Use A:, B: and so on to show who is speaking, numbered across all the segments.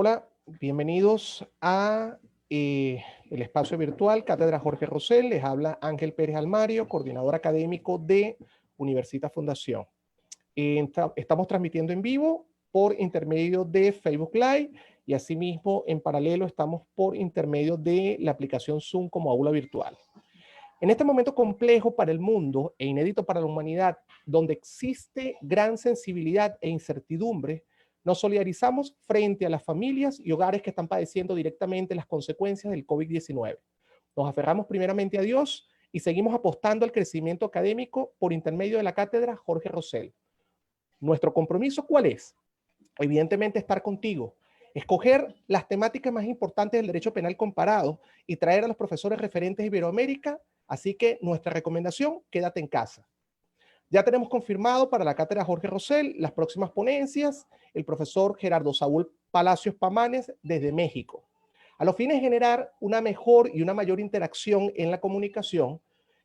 A: Hola, bienvenidos a el espacio virtual Cátedra Jorge Rosell. Les habla Ángel Pérez Almario, coordinador académico de Universitas Fundación. Estamos transmitiendo en vivo por intermedio de Facebook Live y asimismo en paralelo estamos por intermedio de la aplicación Zoom como aula virtual. En este momento complejo para el mundo e inédito para la humanidad, donde existe gran sensibilidad e incertidumbre, nos solidarizamos frente a las familias y hogares que están padeciendo directamente las consecuencias del COVID-19. Nos aferramos primeramente a Dios y seguimos apostando al crecimiento académico por intermedio de la cátedra Jorge Rosell. ¿Nuestro compromiso cuál es? Evidentemente estar contigo, escoger las temáticas más importantes del derecho penal comparado y traer a los profesores referentes de Iberoamérica. Así que nuestra recomendación, quédate en casa. Ya tenemos confirmado para la cátedra Jorge Rosell las próximas ponencias, el profesor Gerardo Saúl Palacios Pamanes desde México. A los fines de generar una mejor y una mayor interacción en la comunicación,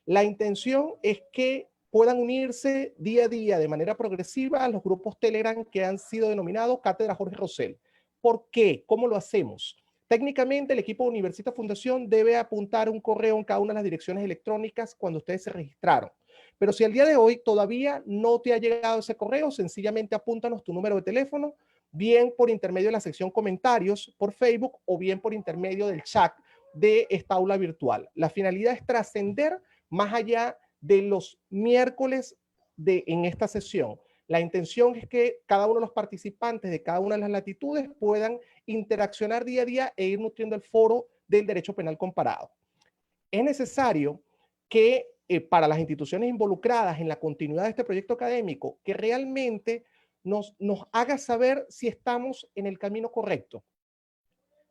A: la intención es que puedan unirse día a día de manera progresiva a los grupos Telegram que han sido denominados Cátedra Jorge Rosell. ¿Por qué? ¿Cómo lo hacemos? Técnicamente, el equipo de Universitas Fundación debe apuntar un correo en cada una de las direcciones electrónicas cuando ustedes se registraron. Pero si al día de hoy todavía no te ha llegado ese correo, sencillamente apúntanos tu número de teléfono, bien por intermedio de la sección comentarios por Facebook o bien por intermedio del chat de esta aula virtual. La finalidad es trascender más allá de los miércoles en esta sesión. La intención es que cada uno de los participantes de cada una de las latitudes puedan interaccionar día a día e ir nutriendo el foro del derecho penal comparado. Es necesario que para las instituciones involucradas en la continuidad de este proyecto académico, que realmente nos haga saber si estamos en el camino correcto.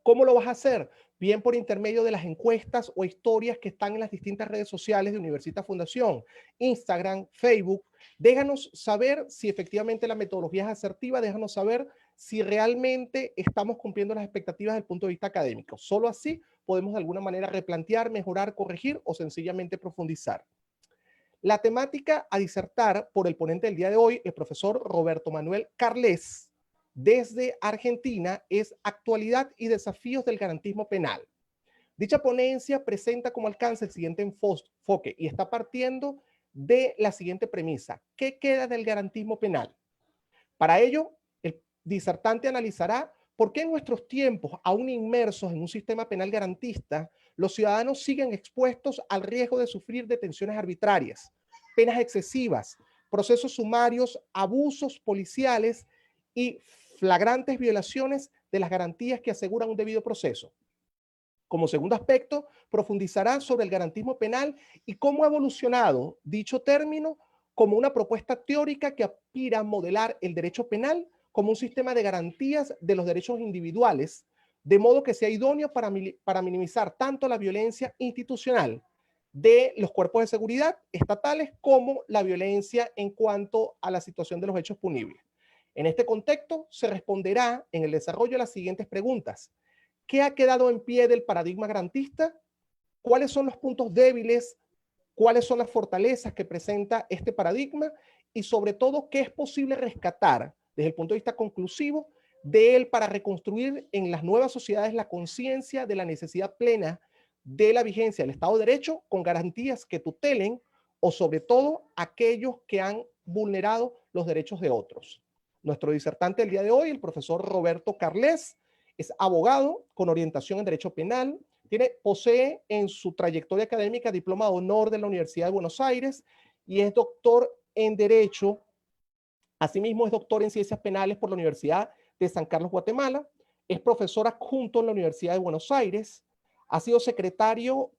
A: ¿Cómo lo vas a hacer? Bien por intermedio de las encuestas o historias que están en las distintas redes sociales de Universitas Fundación, Instagram, Facebook. Déjanos saber si efectivamente la metodología es asertiva, déjanos saber si realmente estamos cumpliendo las expectativas desde el punto de vista académico. Solo así podemos de alguna manera replantear, mejorar, corregir o sencillamente profundizar. La temática a disertar por el ponente del día de hoy, el profesor Roberto Manuel Carles, desde Argentina, es Actualidad y Desafíos del Garantismo Penal. Dicha ponencia presenta como alcance el siguiente enfoque y está partiendo de la siguiente premisa. ¿Qué queda del garantismo penal? Para ello, el disertante analizará por qué en nuestros tiempos, aún inmersos en un sistema penal garantista, los ciudadanos siguen expuestos al riesgo de sufrir detenciones arbitrarias, penas excesivas, procesos sumarios, abusos policiales y flagrantes violaciones de las garantías que aseguran un debido proceso. Como segundo aspecto, profundizará sobre el garantismo penal y cómo ha evolucionado dicho término como una propuesta teórica que aspira a modelar el derecho penal como un sistema de garantías de los derechos individuales, de modo que sea idóneo para minimizar tanto la violencia institucional de los cuerpos de seguridad estatales como la violencia en cuanto a la situación de los hechos punibles. En este contexto, se responderá en el desarrollo de las siguientes preguntas. ¿Qué ha quedado en pie del paradigma garantista? ¿Cuáles son los puntos débiles? ¿Cuáles son las fortalezas que presenta este paradigma? Y sobre todo, ¿qué es posible rescatar desde el punto de vista conclusivo de él para reconstruir en las nuevas sociedades la conciencia de la necesidad plena de la vigencia del Estado de Derecho con garantías que tutelen o sobre todo aquellos que han vulnerado los derechos de otros? Nuestro disertante del día de hoy, el profesor Roberto Carles, es abogado con orientación en Derecho Penal, posee en su trayectoria académica diploma de honor de la Universidad de Buenos Aires y es doctor en Derecho. Asimismo, es doctor en Ciencias Penales por la Universidad de San Carlos, Guatemala. Es profesor adjunto en la Universidad de Buenos Aires. Ha sido secretario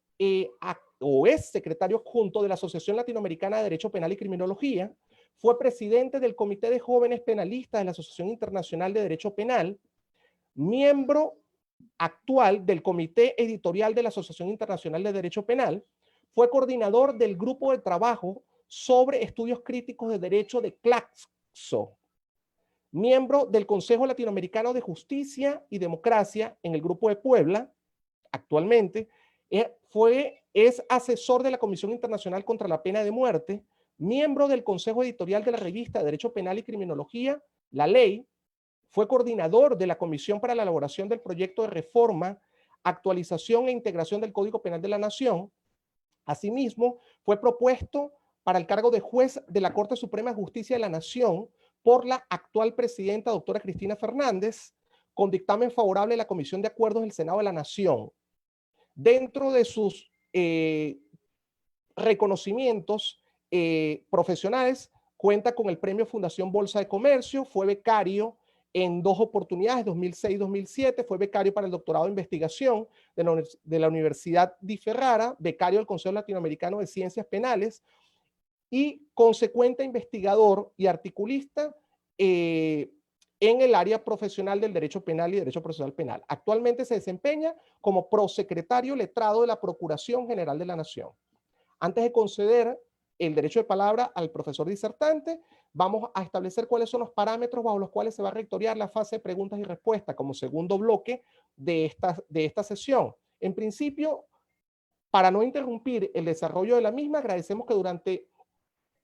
A: o es secretario adjunto de la Asociación Latinoamericana de Derecho Penal y Criminología. Fue presidente del Comité de Jóvenes Penalistas de la Asociación Internacional de Derecho Penal, miembro actual del Comité Editorial de la Asociación Internacional de Derecho Penal, fue coordinador del Grupo de Trabajo sobre Estudios Críticos de Derecho de Claxo, miembro del Consejo Latinoamericano de Justicia y Democracia en el Grupo de Puebla, actualmente, es asesor de la Comisión Internacional contra la Pena de Muerte, miembro del Consejo Editorial de la Revista de Derecho Penal y Criminología, La Ley, fue coordinador de la Comisión para la elaboración del proyecto de reforma, actualización e integración del Código Penal de la Nación. Asimismo, fue propuesto para el cargo de juez de la Corte Suprema de Justicia de la Nación por la actual presidenta, doctora Cristina Fernández, con dictamen favorable de la Comisión de Acuerdos del Senado de la Nación. Dentro de sus reconocimientos profesionales, cuenta con el premio Fundación Bolsa de Comercio, fue becario en 2 oportunidades, 2006 y 2007, fue becario para el doctorado de investigación de la Universidad Di Ferrara, becario del Consejo Latinoamericano de Ciencias Penales y consecuente investigador y articulista en el área profesional del derecho penal y derecho procesal penal. Actualmente se desempeña como prosecretario letrado de la Procuración General de la Nación. Antes de conceder el derecho de palabra al profesor disertante, vamos a establecer cuáles son los parámetros bajo los cuales se va a rectoriar la fase de preguntas y respuestas como segundo bloque de esta sesión. En principio, para no interrumpir el desarrollo de la misma, agradecemos que durante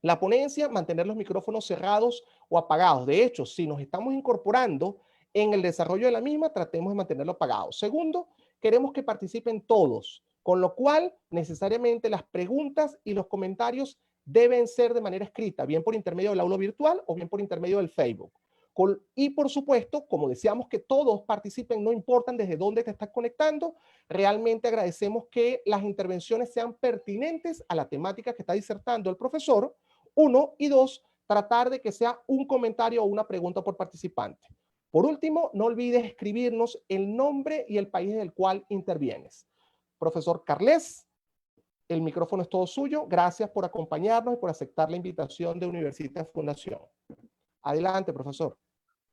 A: la ponencia mantener los micrófonos cerrados o apagados. De hecho, si nos estamos incorporando en el desarrollo de la misma, tratemos de mantenerlo apagado. Segundo, queremos que participen todos, con lo cual necesariamente las preguntas y los comentarios deben ser de manera escrita, bien por intermedio del aula virtual o bien por intermedio del Facebook. Y por supuesto, como deseamos que todos participen, no importa desde dónde te estás conectando, realmente agradecemos que las intervenciones sean pertinentes a la temática que está disertando el profesor, 1, y 2, tratar de que sea un comentario o una pregunta por participante. Por último, no olvides escribirnos el nombre y el país del cual intervienes. Profesor Carles, el micrófono es todo suyo. Gracias por acompañarnos y por aceptar la invitación de Universitas Fundación. Adelante, profesor.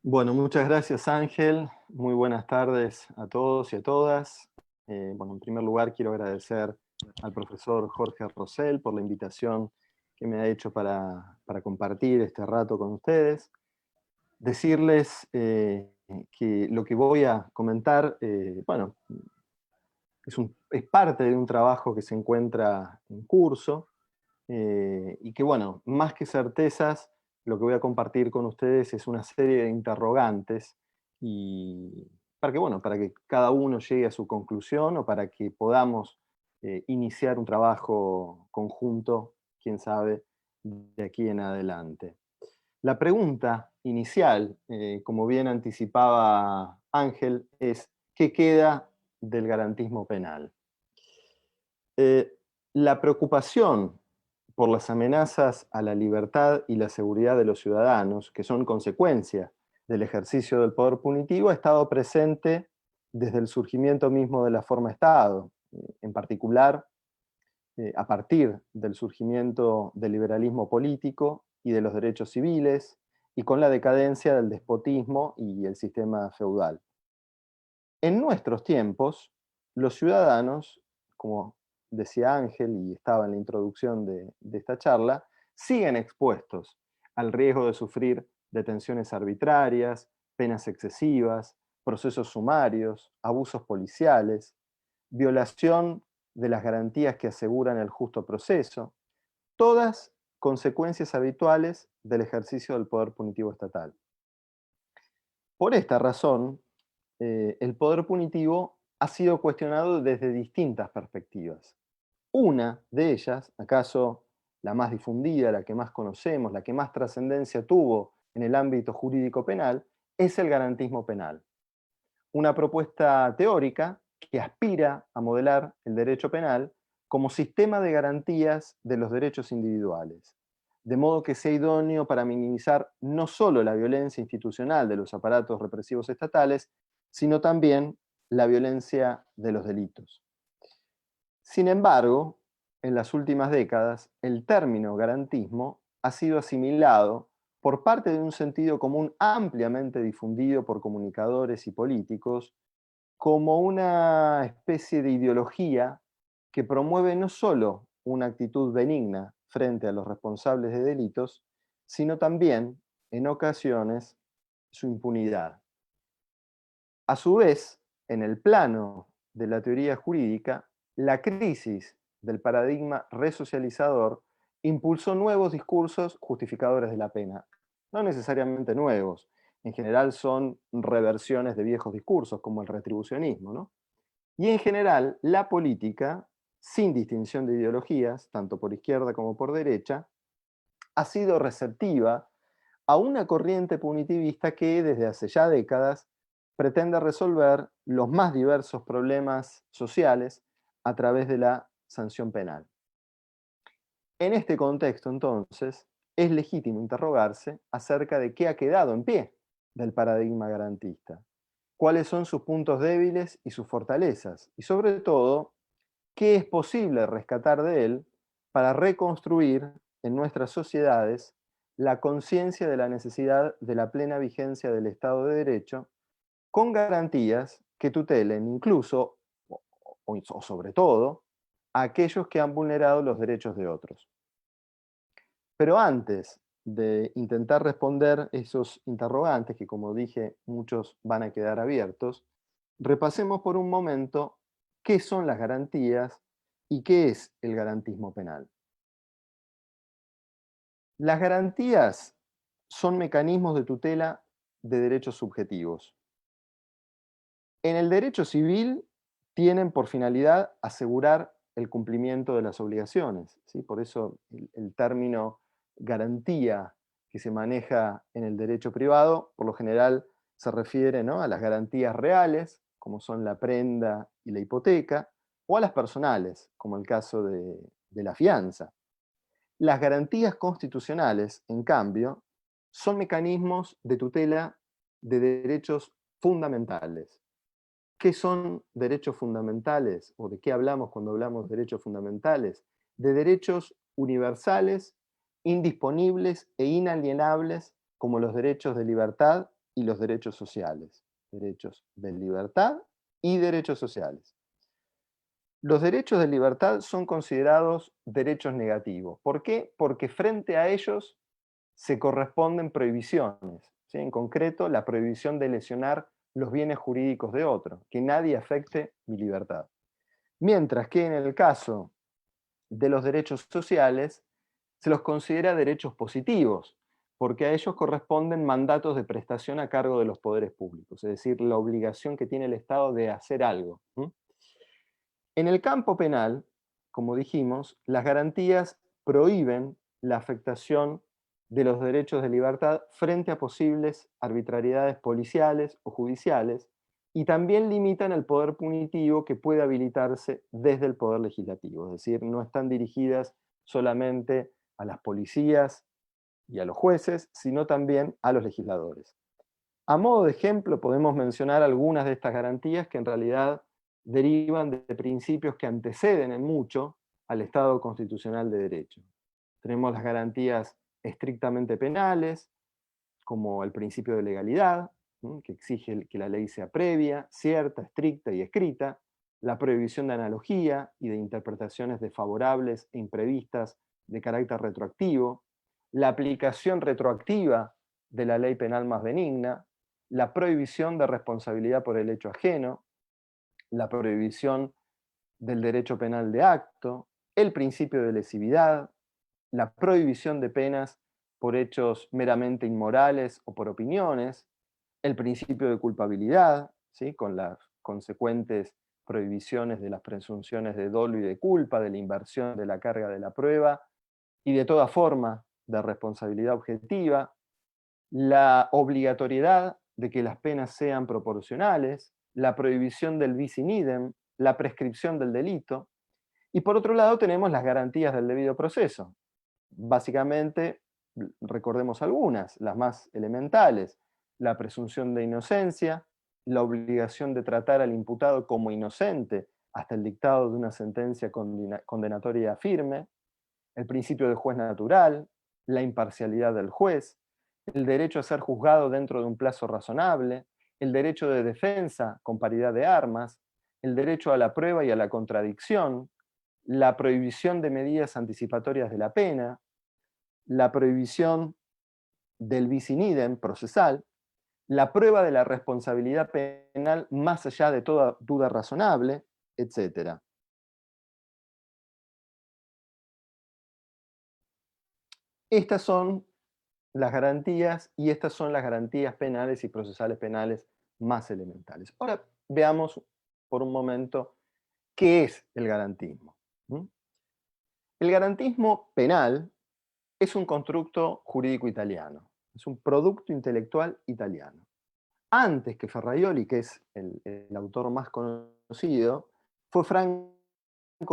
B: Bueno, muchas gracias, Ángel. Muy buenas tardes a todos y a todas. Bueno, en primer lugar quiero agradecer al profesor Jorge Rosell por la invitación que me ha hecho para compartir este rato con ustedes. Decirles que lo que voy a comentar, bueno, es parte de un trabajo que se encuentra en curso y que, bueno, más que certezas, lo que voy a compartir con ustedes es una serie de interrogantes y bueno, para que cada uno llegue a su conclusión o para que podamos iniciar un trabajo conjunto, quién sabe, de aquí en adelante. La pregunta inicial, como bien anticipaba Ángel, es ¿qué queda del garantismo penal? La preocupación por las amenazas a la libertad y la seguridad de los ciudadanos, que son consecuencia del ejercicio del poder punitivo, ha estado presente desde el surgimiento mismo de la forma Estado, en particular a partir del surgimiento del liberalismo político y de los derechos civiles, y con la decadencia del despotismo y el sistema feudal. En nuestros tiempos, los ciudadanos, como decía Ángel y estaba en la introducción de esta charla, siguen expuestos al riesgo de sufrir detenciones arbitrarias, penas excesivas, procesos sumarios, abusos policiales, violación de las garantías que aseguran el justo proceso, todas consecuencias habituales del ejercicio del poder punitivo estatal. Por esta razón, el poder punitivo ha sido cuestionado desde distintas perspectivas. Una de ellas, acaso la más difundida, la que más conocemos, la que más trascendencia tuvo en el ámbito jurídico penal, es el garantismo penal. Una propuesta teórica que aspira a modelar el derecho penal como sistema de garantías de los derechos individuales, de modo que sea idóneo para minimizar no solo la violencia institucional de los aparatos represivos estatales, sino también la violencia de los delitos. Sin embargo, en las últimas décadas, el término garantismo ha sido asimilado por parte de un sentido común ampliamente difundido por comunicadores y políticos como una especie de ideología que promueve no solo una actitud benigna frente a los responsables de delitos, sino también, en ocasiones, su impunidad. A su vez, en el plano de la teoría jurídica, la crisis del paradigma resocializador impulsó nuevos discursos justificadores de la pena. No necesariamente nuevos. en general son reversiones de viejos discursos, como el retribucionismo, ¿no? Y en general, la política, sin distinción de ideologías, tanto por izquierda como por derecha, ha sido receptiva a una corriente punitivista que desde hace ya décadas pretende resolver los más diversos problemas sociales a través de la sanción penal. En este contexto, entonces, es legítimo interrogarse acerca de qué ha quedado en pie del paradigma garantista, cuáles son sus puntos débiles y sus fortalezas, y sobre todo, qué es posible rescatar de él para reconstruir en nuestras sociedades la conciencia de la necesidad de la plena vigencia del Estado de Derecho, con garantías que tutelen incluso, o sobre todo, a aquellos que han vulnerado los derechos de otros. Pero antes de intentar responder esos interrogantes, que como dije, muchos van a quedar abiertos, repasemos por un momento qué son las garantías y qué es el garantismo penal. Las garantías son mecanismos de tutela de derechos subjetivos. En el derecho civil tienen por finalidad asegurar el cumplimiento de las obligaciones, ¿sí? Por eso el término garantía que se maneja en el derecho privado, por lo general se refiere, ¿no?, a las garantías reales, como son la prenda y la hipoteca, o a las personales, como el caso de la fianza. Las garantías constitucionales, en cambio, son mecanismos de tutela de derechos fundamentales. ¿Qué son derechos fundamentales? ¿O de qué hablamos cuando hablamos de derechos fundamentales? De derechos universales, indisponibles e inalienables, como los derechos de libertad y los derechos sociales. Derechos de libertad y derechos sociales. Los derechos de libertad son considerados derechos negativos. ¿Por qué? Porque frente a ellos se corresponden prohibiciones, ¿sí? En concreto, la prohibición de lesionar los bienes jurídicos de otro, que nadie afecte mi libertad. Mientras que en el caso de los derechos sociales, se los considera derechos positivos, porque a ellos corresponden mandatos de prestación a cargo de los poderes públicos, es decir, la obligación que tiene el Estado de hacer algo. En el campo penal, como dijimos, las garantías prohíben la afectación de los derechos de libertad frente a posibles arbitrariedades policiales o judiciales, y también limitan el poder punitivo que puede habilitarse desde el poder legislativo, es decir, no están dirigidas solamente a las policías y a los jueces, sino también a los legisladores. A modo de ejemplo, podemos mencionar algunas de estas garantías que en realidad derivan de principios que anteceden en mucho al Estado constitucional de derecho. Tenemos las garantías estrictamente penales, como el principio de legalidad, que exige que la ley sea previa, cierta, estricta y escrita, la prohibición de analogía y de interpretaciones desfavorables e imprevistas de carácter retroactivo, la aplicación retroactiva de la ley penal más benigna, la prohibición de responsabilidad por el hecho ajeno, la prohibición del derecho penal de acto, el principio de lesividad, la prohibición de penas por hechos meramente inmorales o por opiniones, el principio de culpabilidad, ¿sí?, con las consecuentes prohibiciones de las presunciones de dolo y de culpa, de la inversión de la carga de la prueba y de toda forma de responsabilidad objetiva, la obligatoriedad de que las penas sean proporcionales, la prohibición del bis in idem, la prescripción del delito, y por otro lado tenemos las garantías del debido proceso. Básicamente, recordemos algunas, las más elementales: la presunción de inocencia, la obligación de tratar al imputado como inocente hasta el dictado de una sentencia condenatoria firme, el principio de juez natural, la imparcialidad del juez, el derecho a ser juzgado dentro de un plazo razonable, el derecho de defensa con paridad de armas, el derecho a la prueba y a la contradicción, la prohibición de medidas anticipatorias de la pena, la prohibición del bis in idem procesal, la prueba de la responsabilidad penal más allá de toda duda razonable, etc. Estas son las garantías, y estas son las garantías penales y procesales penales más elementales. Ahora veamos por un momento qué es el garantismo. ¿Mm? El garantismo penal es un constructo jurídico italiano, es un producto intelectual italiano. Antes que Ferraioli, que es el autor más conocido, fue Franco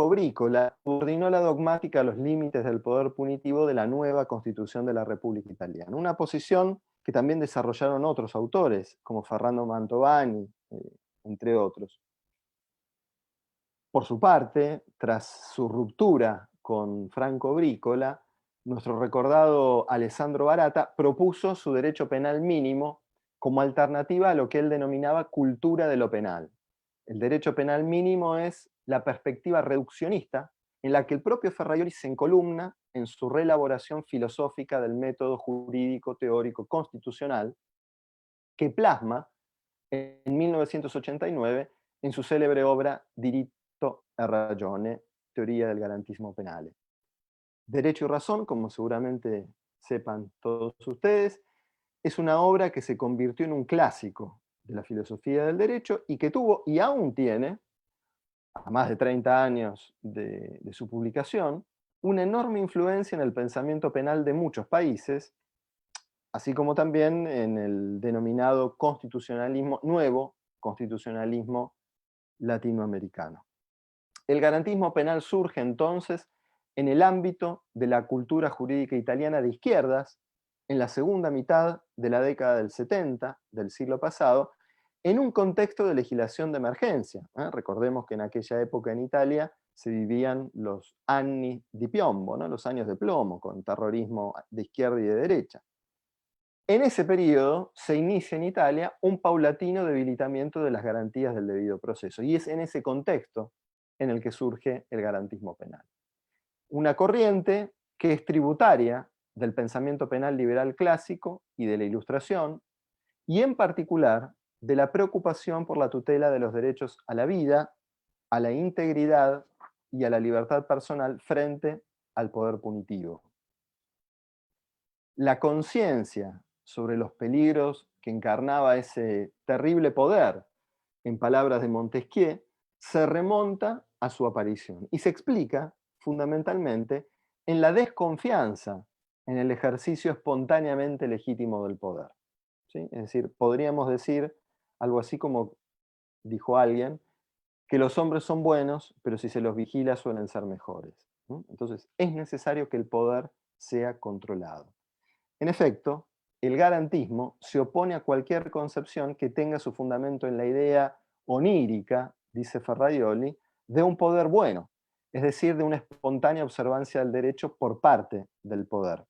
B: Brícola, coordinó la dogmática a los límites del poder punitivo de la nueva Constitución de la República Italiana. Una posición que también desarrollaron otros autores, como Ferrando Mantovani, entre otros. Por su parte, tras su ruptura con Franco Brícola, nuestro recordado Alessandro Barata propuso su derecho penal mínimo como alternativa a lo que él denominaba cultura de lo penal. El derecho penal mínimo es la perspectiva reduccionista en la que el propio Ferraioli se encolumna en su reelaboración filosófica del método jurídico teórico constitucional que plasma en 1989 en su célebre obra Diritto e ragione, teoría del garantismo penale. Derecho y razón, como seguramente sepan todos ustedes, es una obra que se convirtió en un clásico de la filosofía del derecho y que tuvo y aún tiene, a más de 30 años de su publicación, una enorme influencia en el pensamiento penal de muchos países, así como también en el denominado constitucionalismo, nuevo constitucionalismo latinoamericano. El garantismo penal surge entonces en el ámbito de la cultura jurídica italiana de izquierdas, en la segunda mitad de la década del 70 del siglo pasado, en un contexto de legislación de emergencia. Recordemos que en aquella época en Italia se vivían los anni di piombo, ¿no? Los años de plomo, con terrorismo de izquierda y de derecha. En ese periodo se inicia en Italia un paulatino debilitamiento de las garantías del debido proceso, y es en ese contexto en el que surge el garantismo penal. Una corriente que es tributaria del pensamiento penal liberal clásico y de la Ilustración, y en particular de la preocupación por la tutela de los derechos a la vida, a la integridad y a la libertad personal frente al poder punitivo. La conciencia sobre los peligros que encarnaba ese terrible poder, en palabras de Montesquieu, se remonta a su aparición y se explica fundamentalmente en la desconfianza en el ejercicio espontáneamente legítimo del poder. ¿Sí? Es decir, podríamos decir algo así como dijo alguien, que los hombres son buenos, pero si se los vigila suelen ser mejores. ¿No? Entonces, es necesario que el poder sea controlado. En efecto, el garantismo se opone a cualquier concepción que tenga su fundamento en la idea onírica, dice Ferraioli, de un poder bueno, es decir, de una espontánea observancia del derecho por parte del poder.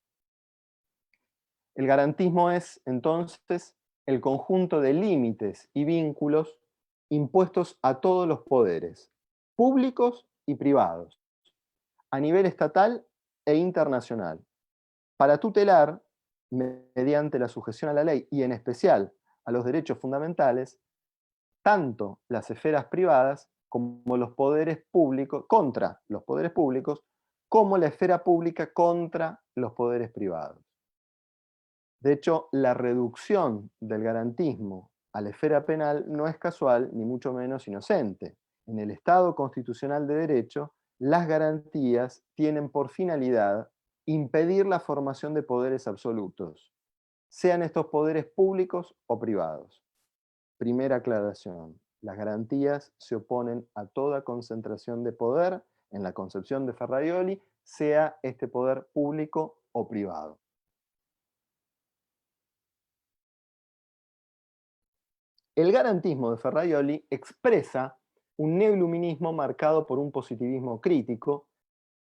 B: El garantismo es, entonces, el conjunto de límites y vínculos impuestos a todos los poderes, públicos y privados, a nivel estatal e internacional, para tutelar, mediante la sujeción a la ley y en especial a los derechos fundamentales, tanto las esferas privadas como los poderes públicos, contra los poderes públicos, como la esfera pública contra los poderes privados. De hecho, la reducción del garantismo a la esfera penal no es casual ni mucho menos inocente. En el Estado constitucional de derecho, las garantías tienen por finalidad impedir la formación de poderes absolutos, sean estos poderes públicos o privados. Primera aclaración, las garantías se oponen a toda concentración de poder, en la concepción de Ferraioli, sea este poder público o privado. El garantismo de Ferraioli expresa un neoluminismo marcado por un positivismo crítico,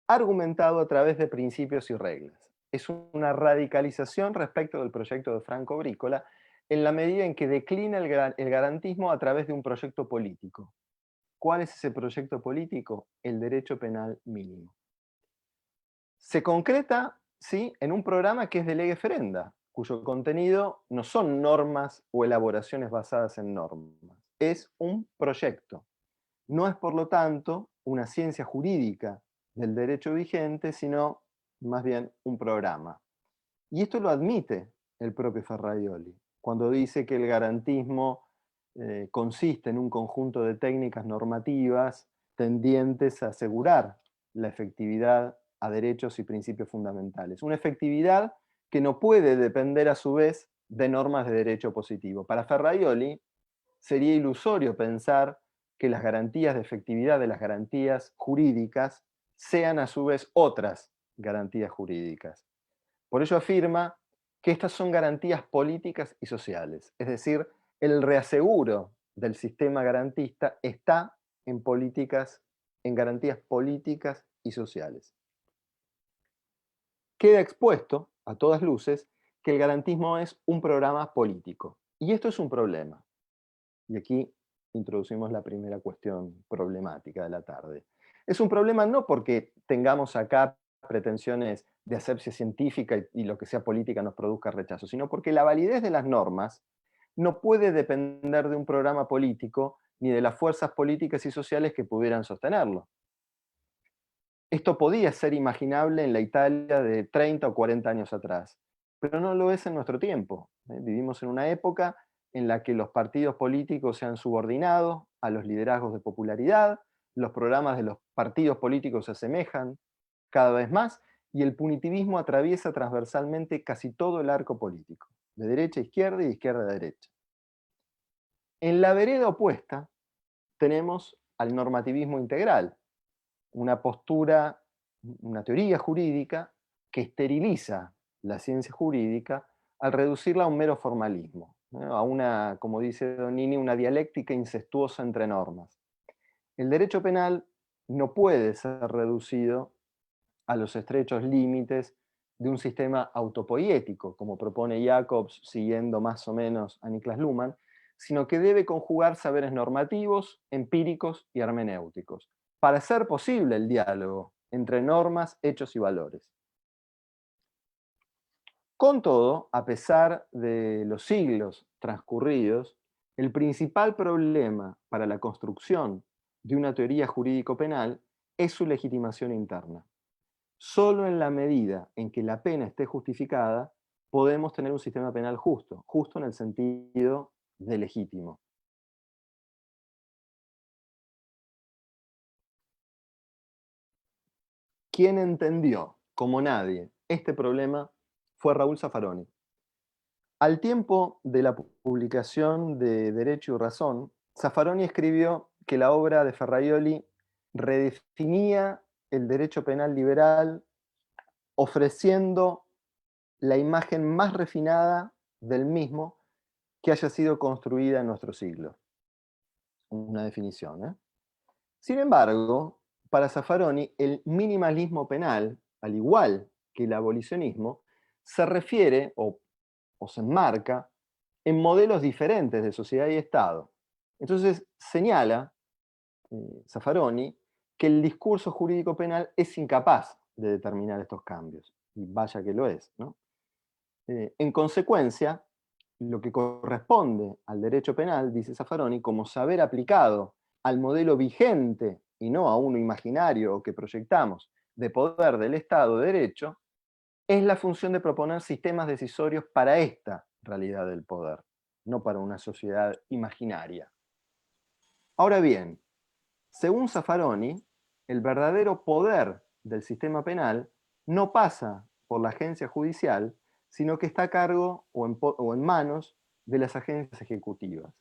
B: argumentado a través de principios y reglas. Es una radicalización respecto del proyecto de Franco Brícola en la medida en que declina el garantismo a través de un proyecto político. ¿Cuál es ese proyecto político? El derecho penal mínimo. Se concreta, ¿sí?, en un programa que es de lege ferenda, cuyo contenido no son normas o elaboraciones basadas en normas. Es un proyecto. No es, por lo tanto, una ciencia jurídica del derecho vigente, sino más bien un programa. Y esto lo admite el propio Ferraioli, cuando dice que el garantismo consiste en un conjunto de técnicas normativas tendientes a asegurar la efectividad a derechos y principios fundamentales. Una efectividad que no puede depender a su vez de normas de derecho positivo. Para Ferraioli sería ilusorio pensar que las garantías de efectividad de las garantías jurídicas sean a su vez otras garantías jurídicas. Por ello afirma que estas son garantías políticas y sociales, es decir, el reaseguro del sistema garantista está en políticas, en garantías políticas y sociales. Queda expuesto a todas luces que el garantismo es un programa político, y esto es un problema. Y aquí introducimos la primera cuestión problemática de la tarde. Es un problema no porque tengamos acá pretensiones de asepsia científica y lo que sea política nos produzca rechazo, sino porque la validez de las normas no puede depender de un programa político ni de las fuerzas políticas y sociales que pudieran sostenerlo. Esto podía ser imaginable en la Italia de 30 o 40 años atrás, pero no lo es en nuestro tiempo. Vivimos en una época en la que los partidos políticos se han subordinado a los liderazgos de popularidad, los programas de los partidos políticos se asemejan cada vez más y el punitivismo atraviesa transversalmente casi todo el arco político, de derecha a izquierda y de izquierda a derecha. En la vereda opuesta tenemos al normativismo integral, una postura, una teoría jurídica que esteriliza la ciencia jurídica al reducirla a un mero formalismo, ¿no? A una, como dice Donini, una dialéctica incestuosa entre normas. El derecho penal no puede ser reducido a los estrechos límites de un sistema autopoiético, como propone Jacobs siguiendo más o menos a Niklas Luhmann, sino que debe conjugar saberes normativos, empíricos y hermenéuticos, para hacer posible el diálogo entre normas, hechos y valores. Con todo, a pesar de los siglos transcurridos, el principal problema para la construcción de una teoría jurídico-penal es su legitimación interna. Solo en la medida en que la pena esté justificada, podemos tener un sistema penal justo, justo en el sentido de legítimo. Quien entendió, como nadie, este problema fue Raúl Zaffaroni. Al tiempo de la publicación de Derecho y Razón, Zaffaroni escribió que la obra de Ferraioli redefinía el derecho penal liberal ofreciendo la imagen más refinada del mismo que haya sido construida en nuestro siglo. Una definición, ¿eh? Sin embargo, para Zaffaroni, el minimalismo penal, al igual que el abolicionismo, se refiere o se enmarca en modelos diferentes de sociedad y Estado. Entonces señala Zaffaroni que el discurso jurídico penal es incapaz de determinar estos cambios, y vaya que lo es, ¿no? En consecuencia, lo que corresponde al derecho penal, dice Zaffaroni, como saber aplicado al modelo vigente y no a uno imaginario o que proyectamos de poder del Estado de Derecho, es la función de proponer sistemas decisorios para esta realidad del poder, no para una sociedad imaginaria. Ahora bien, según Zaffaroni, el verdadero poder del sistema penal no pasa por la agencia judicial, sino que está a cargo o en manos de las agencias ejecutivas.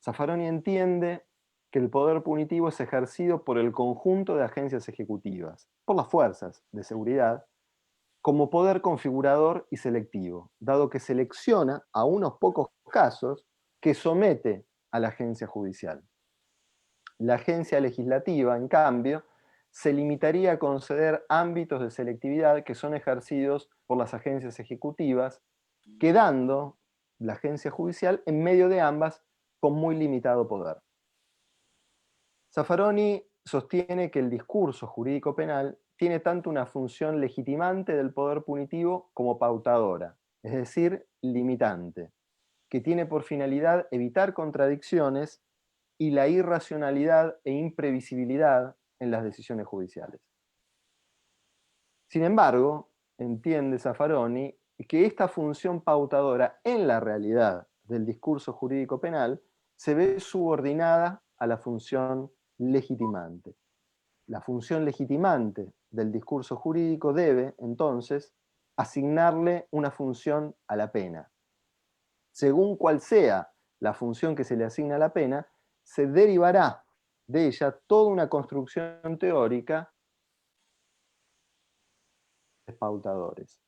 B: Zaffaroni entiende que el poder punitivo es ejercido por el conjunto de agencias ejecutivas, por las fuerzas de seguridad, como poder configurador y selectivo, dado que selecciona a unos pocos casos que somete a la agencia judicial. La agencia legislativa, en cambio, se limitaría a conceder ámbitos de selectividad que son ejercidos por las agencias ejecutivas, quedando la agencia judicial en medio de ambas con muy limitado poder. Zaffaroni sostiene que el discurso jurídico penal tiene tanto una función legitimante del poder punitivo como pautadora, es decir, limitante, que tiene por finalidad evitar contradicciones y la irracionalidad e imprevisibilidad en las decisiones judiciales. Sin embargo, entiende Zaffaroni, que esta función pautadora en la realidad del discurso jurídico penal se ve subordinada a la función legitimante. La función legitimante del discurso jurídico debe, entonces, asignarle una función a la pena. Según cual sea la función que se le asigna a la pena, se derivará de ella toda una construcción teórica de pautadores.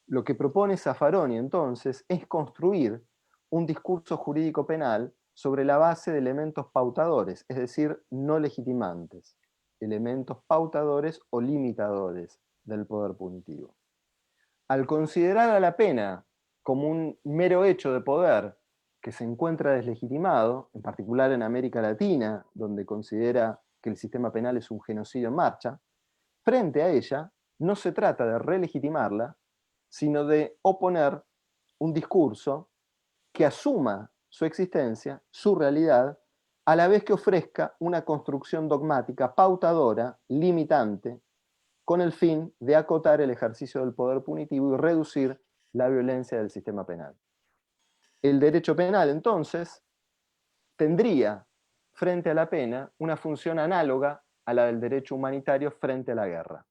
B: Lo que propone Zaffaroni entonces es construir un discurso jurídico penal sobre la base de elementos pautadores, es decir, no legitimantes, elementos pautadores o limitadores del poder punitivo. Al considerar a la pena como un mero hecho de poder que se encuentra deslegitimado, en particular en América Latina, donde considera que el sistema penal es un genocidio en marcha, frente a ella no se trata de relegitimarla, sino de oponer un discurso que asuma su existencia, su realidad, a la vez que ofrezca una construcción dogmática pautadora, limitante, con el fin de acotar el ejercicio del poder punitivo y reducir la violencia del sistema penal. El derecho penal, entonces, tendría frente a la pena una función análoga a la del derecho humanitario frente a la guerra.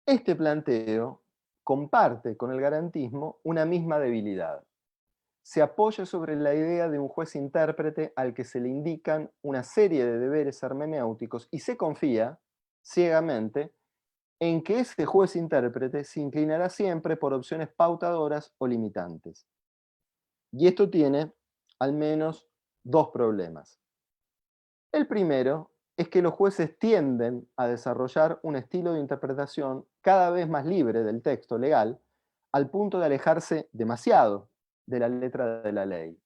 B: Este planteo comparte con el garantismo una misma debilidad. Se apoya sobre la idea de un juez intérprete al que se le indican una serie de deberes hermenéuticos y se confía ciegamente en que ese juez intérprete se inclinará siempre por opciones pautadoras o limitantes. Y esto tiene al menos dos problemas. El primero es que los jueces tienden a desarrollar un estilo de interpretación cada vez más libre del texto legal, al punto de alejarse demasiado de la letra de la ley.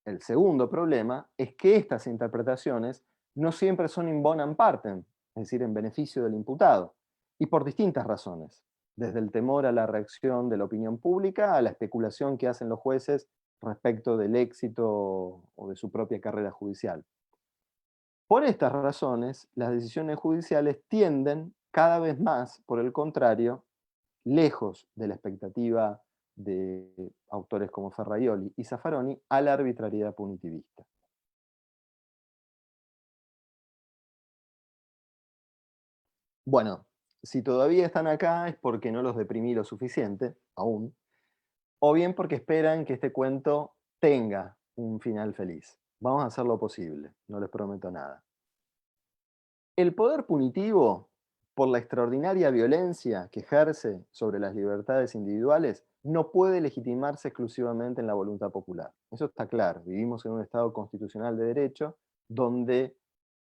B: El segundo problema es que estas interpretaciones no siempre son in bonam partem, es decir, en beneficio del imputado, y por distintas razones, desde el temor a la reacción de la opinión pública a la especulación que hacen los jueces respecto del éxito o de su propia carrera judicial. Por estas razones, las decisiones judiciales tienden cada vez más, por el contrario, lejos de la expectativa de autores como Ferraioli y Zaffaroni, a la arbitrariedad punitivista. Bueno, si todavía están acá es porque no los deprimí lo suficiente, aún, o bien porque esperan que este cuento tenga un final feliz. Vamos a hacer lo posible, no les prometo nada. El poder punitivo, por la extraordinaria violencia que ejerce sobre las libertades individuales, no puede legitimarse exclusivamente en la voluntad popular. Eso está claro. Vivimos en un Estado constitucional de derecho donde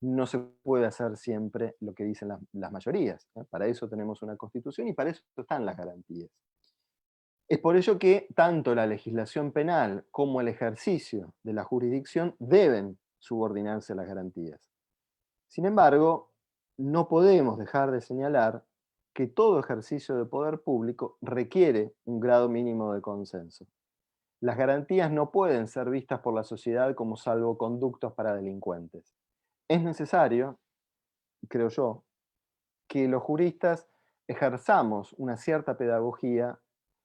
B: no se puede hacer siempre lo que dicen las mayorías. Para eso tenemos una constitución y para eso están las garantías. Es por ello que tanto la legislación penal como el ejercicio de la jurisdicción deben subordinarse a las garantías. Sin embargo, no podemos dejar de señalar que todo ejercicio de poder público requiere un grado mínimo de consenso. Las garantías no pueden ser vistas por la sociedad como salvoconductos para delincuentes. Es necesario, creo yo, que los juristas ejerzamos una cierta pedagogía,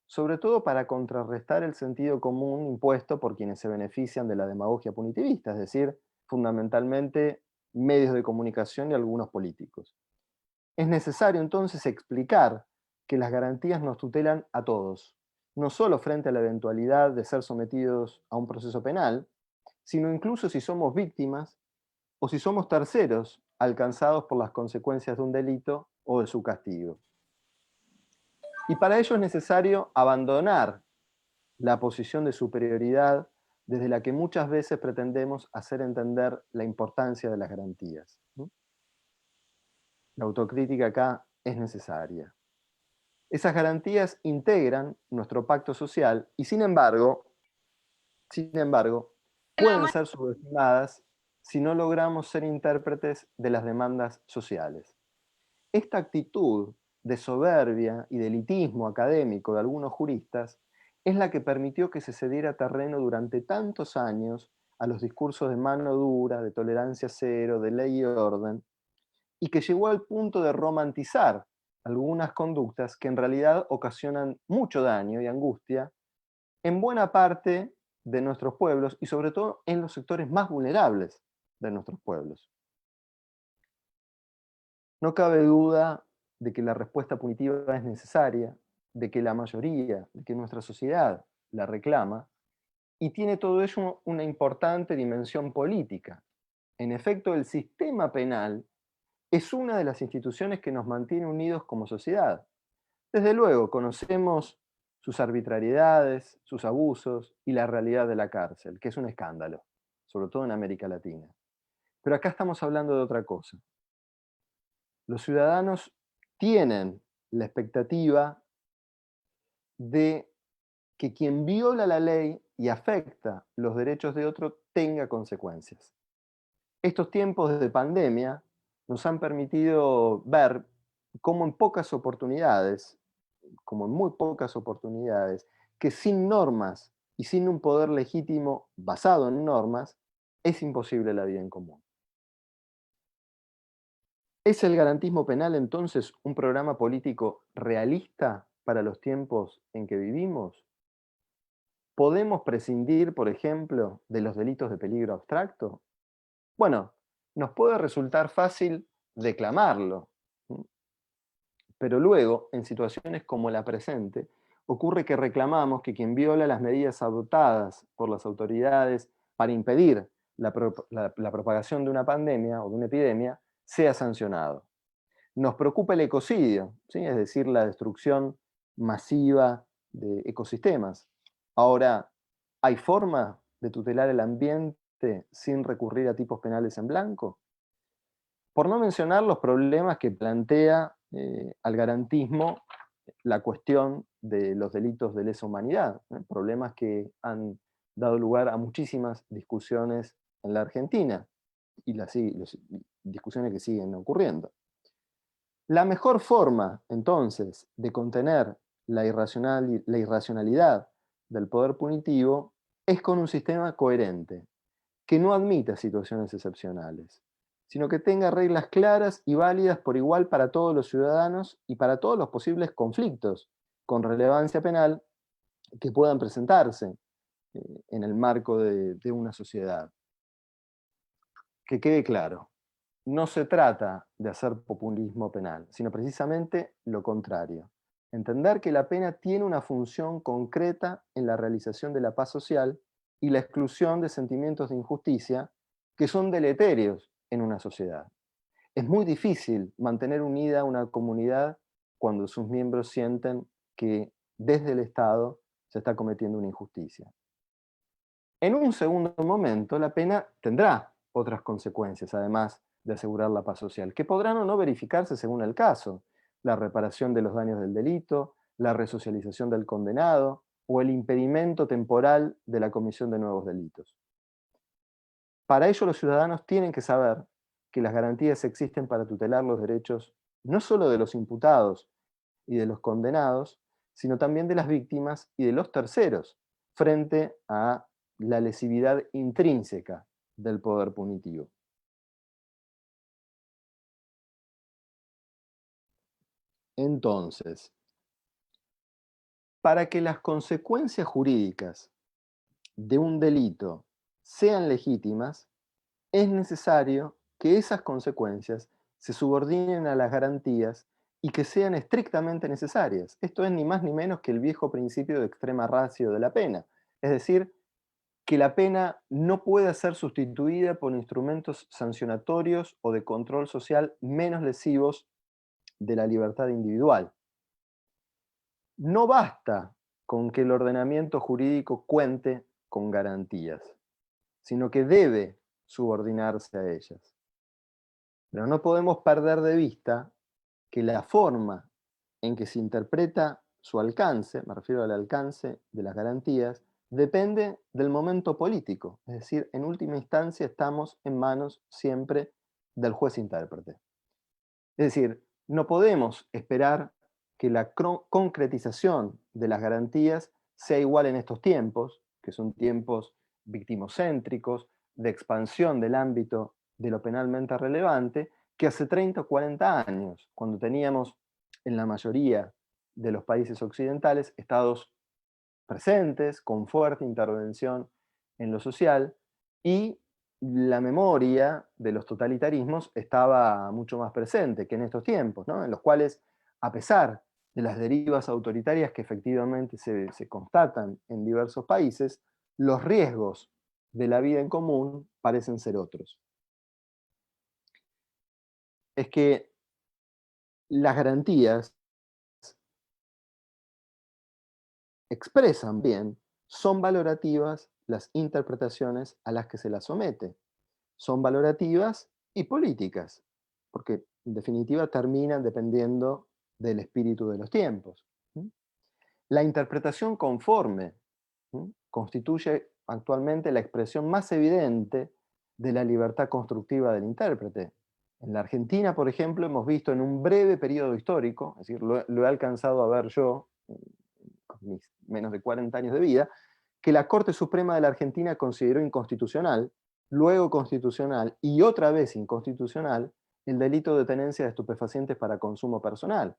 B: sobre todo para contrarrestar el sentido común impuesto por quienes se benefician de la demagogia punitivista, es decir, fundamentalmente medios de comunicación y algunos políticos. Es necesario entonces explicar que las garantías nos tutelan a todos, no solo frente a la eventualidad de ser sometidos a un proceso penal, sino incluso si somos víctimas o si somos terceros alcanzados por las consecuencias de un delito o de su castigo. Y para ello es necesario abandonar la posición de superioridad desde la que muchas veces pretendemos hacer entender la importancia de las garantías. La autocrítica acá es necesaria. Esas garantías integran nuestro pacto social y sin embargo, pueden ser subestimadas si no logramos ser intérpretes de las demandas sociales. Esta actitud de soberbia y de elitismo académico de algunos juristas es la que permitió que se cediera terreno durante tantos años a los discursos de mano dura, de tolerancia cero, de ley y orden, y que llegó al punto de romantizar algunas conductas que en realidad ocasionan mucho daño y angustia en buena parte de nuestros pueblos y sobre todo en los sectores más vulnerables de nuestros pueblos. No cabe duda de que la respuesta punitiva es necesaria, de que la mayoría, de que nuestra sociedad la reclama, y tiene todo ello una importante dimensión política. En efecto, el sistema penal es una de las instituciones que nos mantiene unidos como sociedad. Desde luego, conocemos sus arbitrariedades, sus abusos y la realidad de la cárcel, que es un escándalo, sobre todo en América Latina. Pero acá estamos hablando de otra cosa. Los ciudadanos tienen la expectativa de que quien viola la ley y afecta los derechos de otro tenga consecuencias. Estos tiempos de pandemia nos han permitido ver cómo en pocas oportunidades, como en muy pocas oportunidades, que sin normas y sin un poder legítimo basado en normas, es imposible la vida en común. ¿Es el garantismo penal entonces un programa político realista para los tiempos en que vivimos? ¿Podemos prescindir, por ejemplo, de los delitos de peligro abstracto? Bueno, nos puede resultar fácil declamarlo, pero luego, en situaciones como la presente, ocurre que reclamamos que quien viola las medidas adoptadas por las autoridades para impedir la propagación de una pandemia o de una epidemia sea sancionado. Nos preocupa el ecocidio, ¿sí? Es decir, la destrucción masiva de ecosistemas. Ahora, ¿hay forma de tutelar el ambiente sin recurrir a tipos penales en blanco? Por no mencionar los problemas que plantea al garantismo la cuestión de los delitos de lesa humanidad, problemas que han dado lugar a muchísimas discusiones en la Argentina y las discusiones que siguen ocurriendo. La mejor forma, entonces, de contener la irracionalidad del poder punitivo es con un sistema coherente, que no admita situaciones excepcionales, sino que tenga reglas claras y válidas por igual para todos los ciudadanos y para todos los posibles conflictos con relevancia penal que puedan presentarse en el marco de una sociedad. Que quede claro, no se trata de hacer populismo penal, sino precisamente lo contrario. Entender que la pena tiene una función concreta en la realización de la paz social y la exclusión de sentimientos de injusticia que son deleterios en una sociedad. Es muy difícil mantener unida una comunidad cuando sus miembros sienten que desde el Estado se está cometiendo una injusticia. En un segundo momento, la pena tendrá otras consecuencias, además de asegurar la paz social, que podrán o no verificarse según el caso: la reparación de los daños del delito, la resocialización del condenado o el impedimento temporal de la comisión de nuevos delitos. Para ello, los ciudadanos tienen que saber que las garantías existen para tutelar los derechos no solo de los imputados y de los condenados, sino también de las víctimas y de los terceros, frente a la lesividad intrínseca del poder punitivo. Entonces, para que las consecuencias jurídicas de un delito sean legítimas, es necesario que esas consecuencias se subordinen a las garantías y que sean estrictamente necesarias. Esto es ni más ni menos que el viejo principio de extrema ratio de la pena. Es decir, que la pena no puede ser sustituida por instrumentos sancionatorios o de control social menos lesivos de la libertad individual. No basta con que el ordenamiento jurídico cuente con garantías, sino que debe subordinarse a ellas. Pero no podemos perder de vista que la forma en que se interpreta su alcance, me refiero al alcance de las garantías, depende del momento político. Es decir, en última instancia estamos en manos siempre del juez intérprete. Es decir, no podemos esperar que la concretización de las garantías sea igual en estos tiempos, que son tiempos victimocéntricos, de expansión del ámbito de lo penalmente relevante, que hace 30 o 40 años, cuando teníamos en la mayoría de los países occidentales, estados presentes, con fuerte intervención en lo social, y la memoria de los totalitarismos estaba mucho más presente que en estos tiempos, ¿no? En los cuales, a pesar de las derivas autoritarias que efectivamente se constatan en diversos países, los riesgos de la vida en común parecen ser otros. Es que las garantías expresan bien, son valorativas las interpretaciones a las que se las somete. Son valorativas y políticas, porque en definitiva terminan dependiendo del espíritu de los tiempos. La interpretación conforme constituye actualmente la expresión más evidente de la libertad constructiva del intérprete. En la Argentina, por ejemplo, hemos visto en un breve periodo histórico, es decir, lo he alcanzado a ver yo, con mis menos de 40 años de vida, que la Corte Suprema de la Argentina consideró inconstitucional, luego constitucional y otra vez inconstitucional el delito de tenencia de estupefacientes para consumo personal.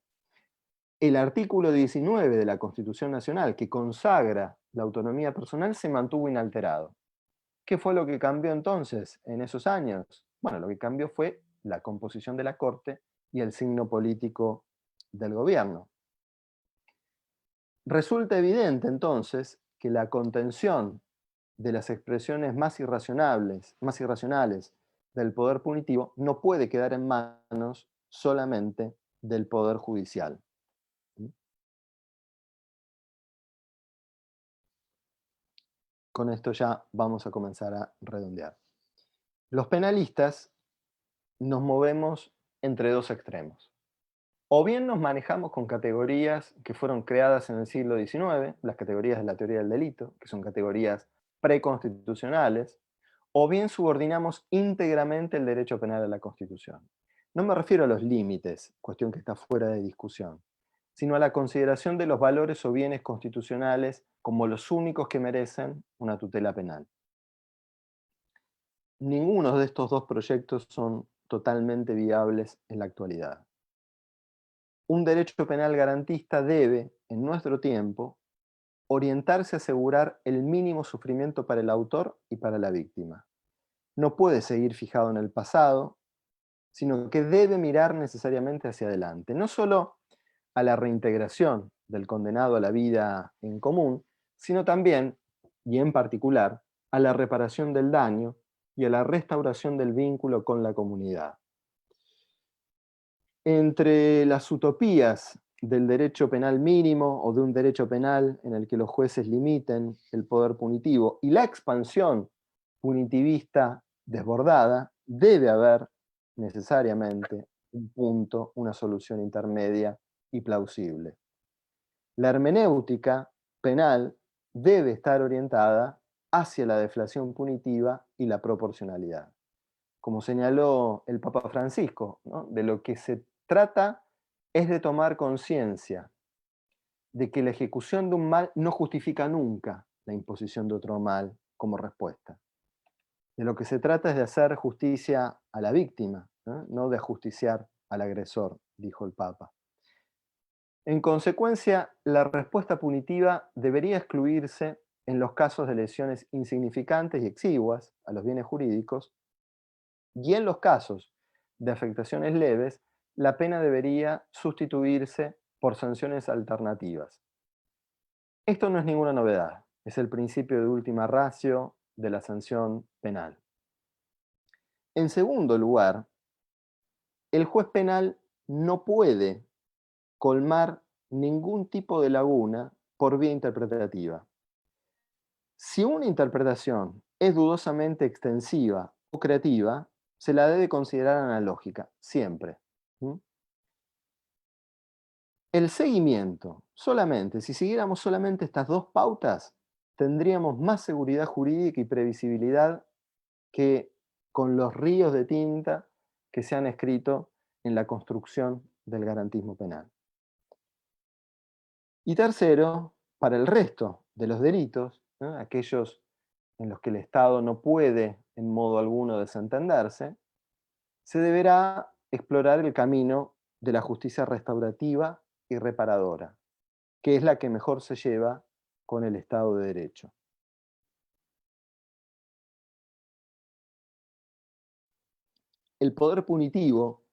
B: El artículo 19 de la Constitución Nacional, que consagra la autonomía personal, se mantuvo inalterado. ¿Qué fue lo que cambió entonces en esos años? Bueno, lo que cambió fue la composición de la Corte y el signo político del gobierno. Resulta evidente entonces que la contención de las expresiones más irracionales del poder punitivo no puede quedar en manos solamente del poder judicial. Con esto ya vamos a comenzar a redondear. Los penalistas nos movemos entre dos extremos. O bien nos manejamos con categorías que fueron creadas en el siglo XIX, las categorías de la teoría del delito, que son categorías preconstitucionales, o bien subordinamos íntegramente el derecho penal a la Constitución. No me refiero a los límites, cuestión que está fuera de discusión, sino a la consideración de los valores o bienes constitucionales como los únicos que merecen una tutela penal. Ninguno de estos dos proyectos son totalmente viables en la actualidad. Un derecho penal garantista debe, en nuestro tiempo, orientarse a asegurar el mínimo sufrimiento para el autor y para la víctima. No puede seguir fijado en el pasado, sino que debe mirar necesariamente hacia adelante, no solo a la reintegración del condenado a la vida en común, sino también, y en particular, a la reparación del daño y a la restauración del vínculo con la comunidad. Entre las utopías del derecho penal mínimo o de un derecho penal en el que los jueces limiten el poder punitivo y la expansión punitivista desbordada, debe haber necesariamente un punto, una solución intermedia y plausible. La hermenéutica penal debe estar orientada hacia la deflación punitiva y la proporcionalidad. Como señaló el Papa Francisco, ¿no? De lo que se trata es de tomar conciencia de que la ejecución de un mal no justifica nunca la imposición de otro mal como respuesta. De lo que se trata es de hacer justicia a la víctima, no de ajusticiar al agresor, dijo el Papa. En consecuencia, la respuesta punitiva debería excluirse en los casos de lesiones insignificantes y exiguas a los bienes jurídicos, y en los casos de afectaciones leves, la pena debería sustituirse por sanciones alternativas. Esto no es ninguna novedad, es el principio de última ratio de la sanción penal. En segundo lugar, el juez penal no puede colmar ningún tipo de laguna por vía interpretativa. Si una interpretación es dudosamente extensiva o creativa, se la debe considerar analógica, siempre. El seguimiento, solamente, si siguiéramos solamente estas dos pautas, tendríamos más seguridad jurídica y previsibilidad que con los ríos de tinta que se han escrito en la construcción del garantismo penal. Y tercero, para el resto de los delitos, ¿no? Aquellos en los que el Estado no puede en modo alguno desentenderse, se deberá explorar el camino de la justicia restaurativa y reparadora, que es la que mejor se lleva con el Estado de Derecho. El poder punitivo,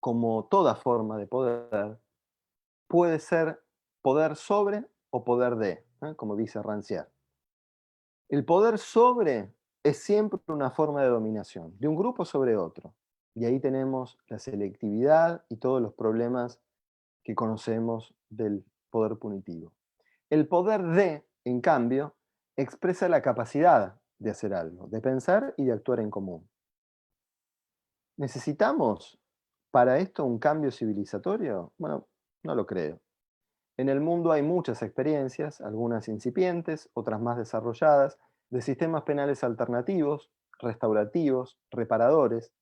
B: como toda forma de poder, puede ser poder sobre o poder de, como dice Rancière. El poder sobre es siempre una forma de dominación, de un grupo sobre otro. Y ahí tenemos la selectividad y todos los problemas que conocemos del poder punitivo. El poder de, en cambio, expresa la capacidad de hacer algo, de pensar y de actuar en común. ¿Necesitamos para esto un cambio civilizatorio? Bueno, no lo creo. En el mundo hay muchas experiencias, algunas incipientes, otras más desarrolladas, de sistemas penales alternativos, restaurativos, reparadores,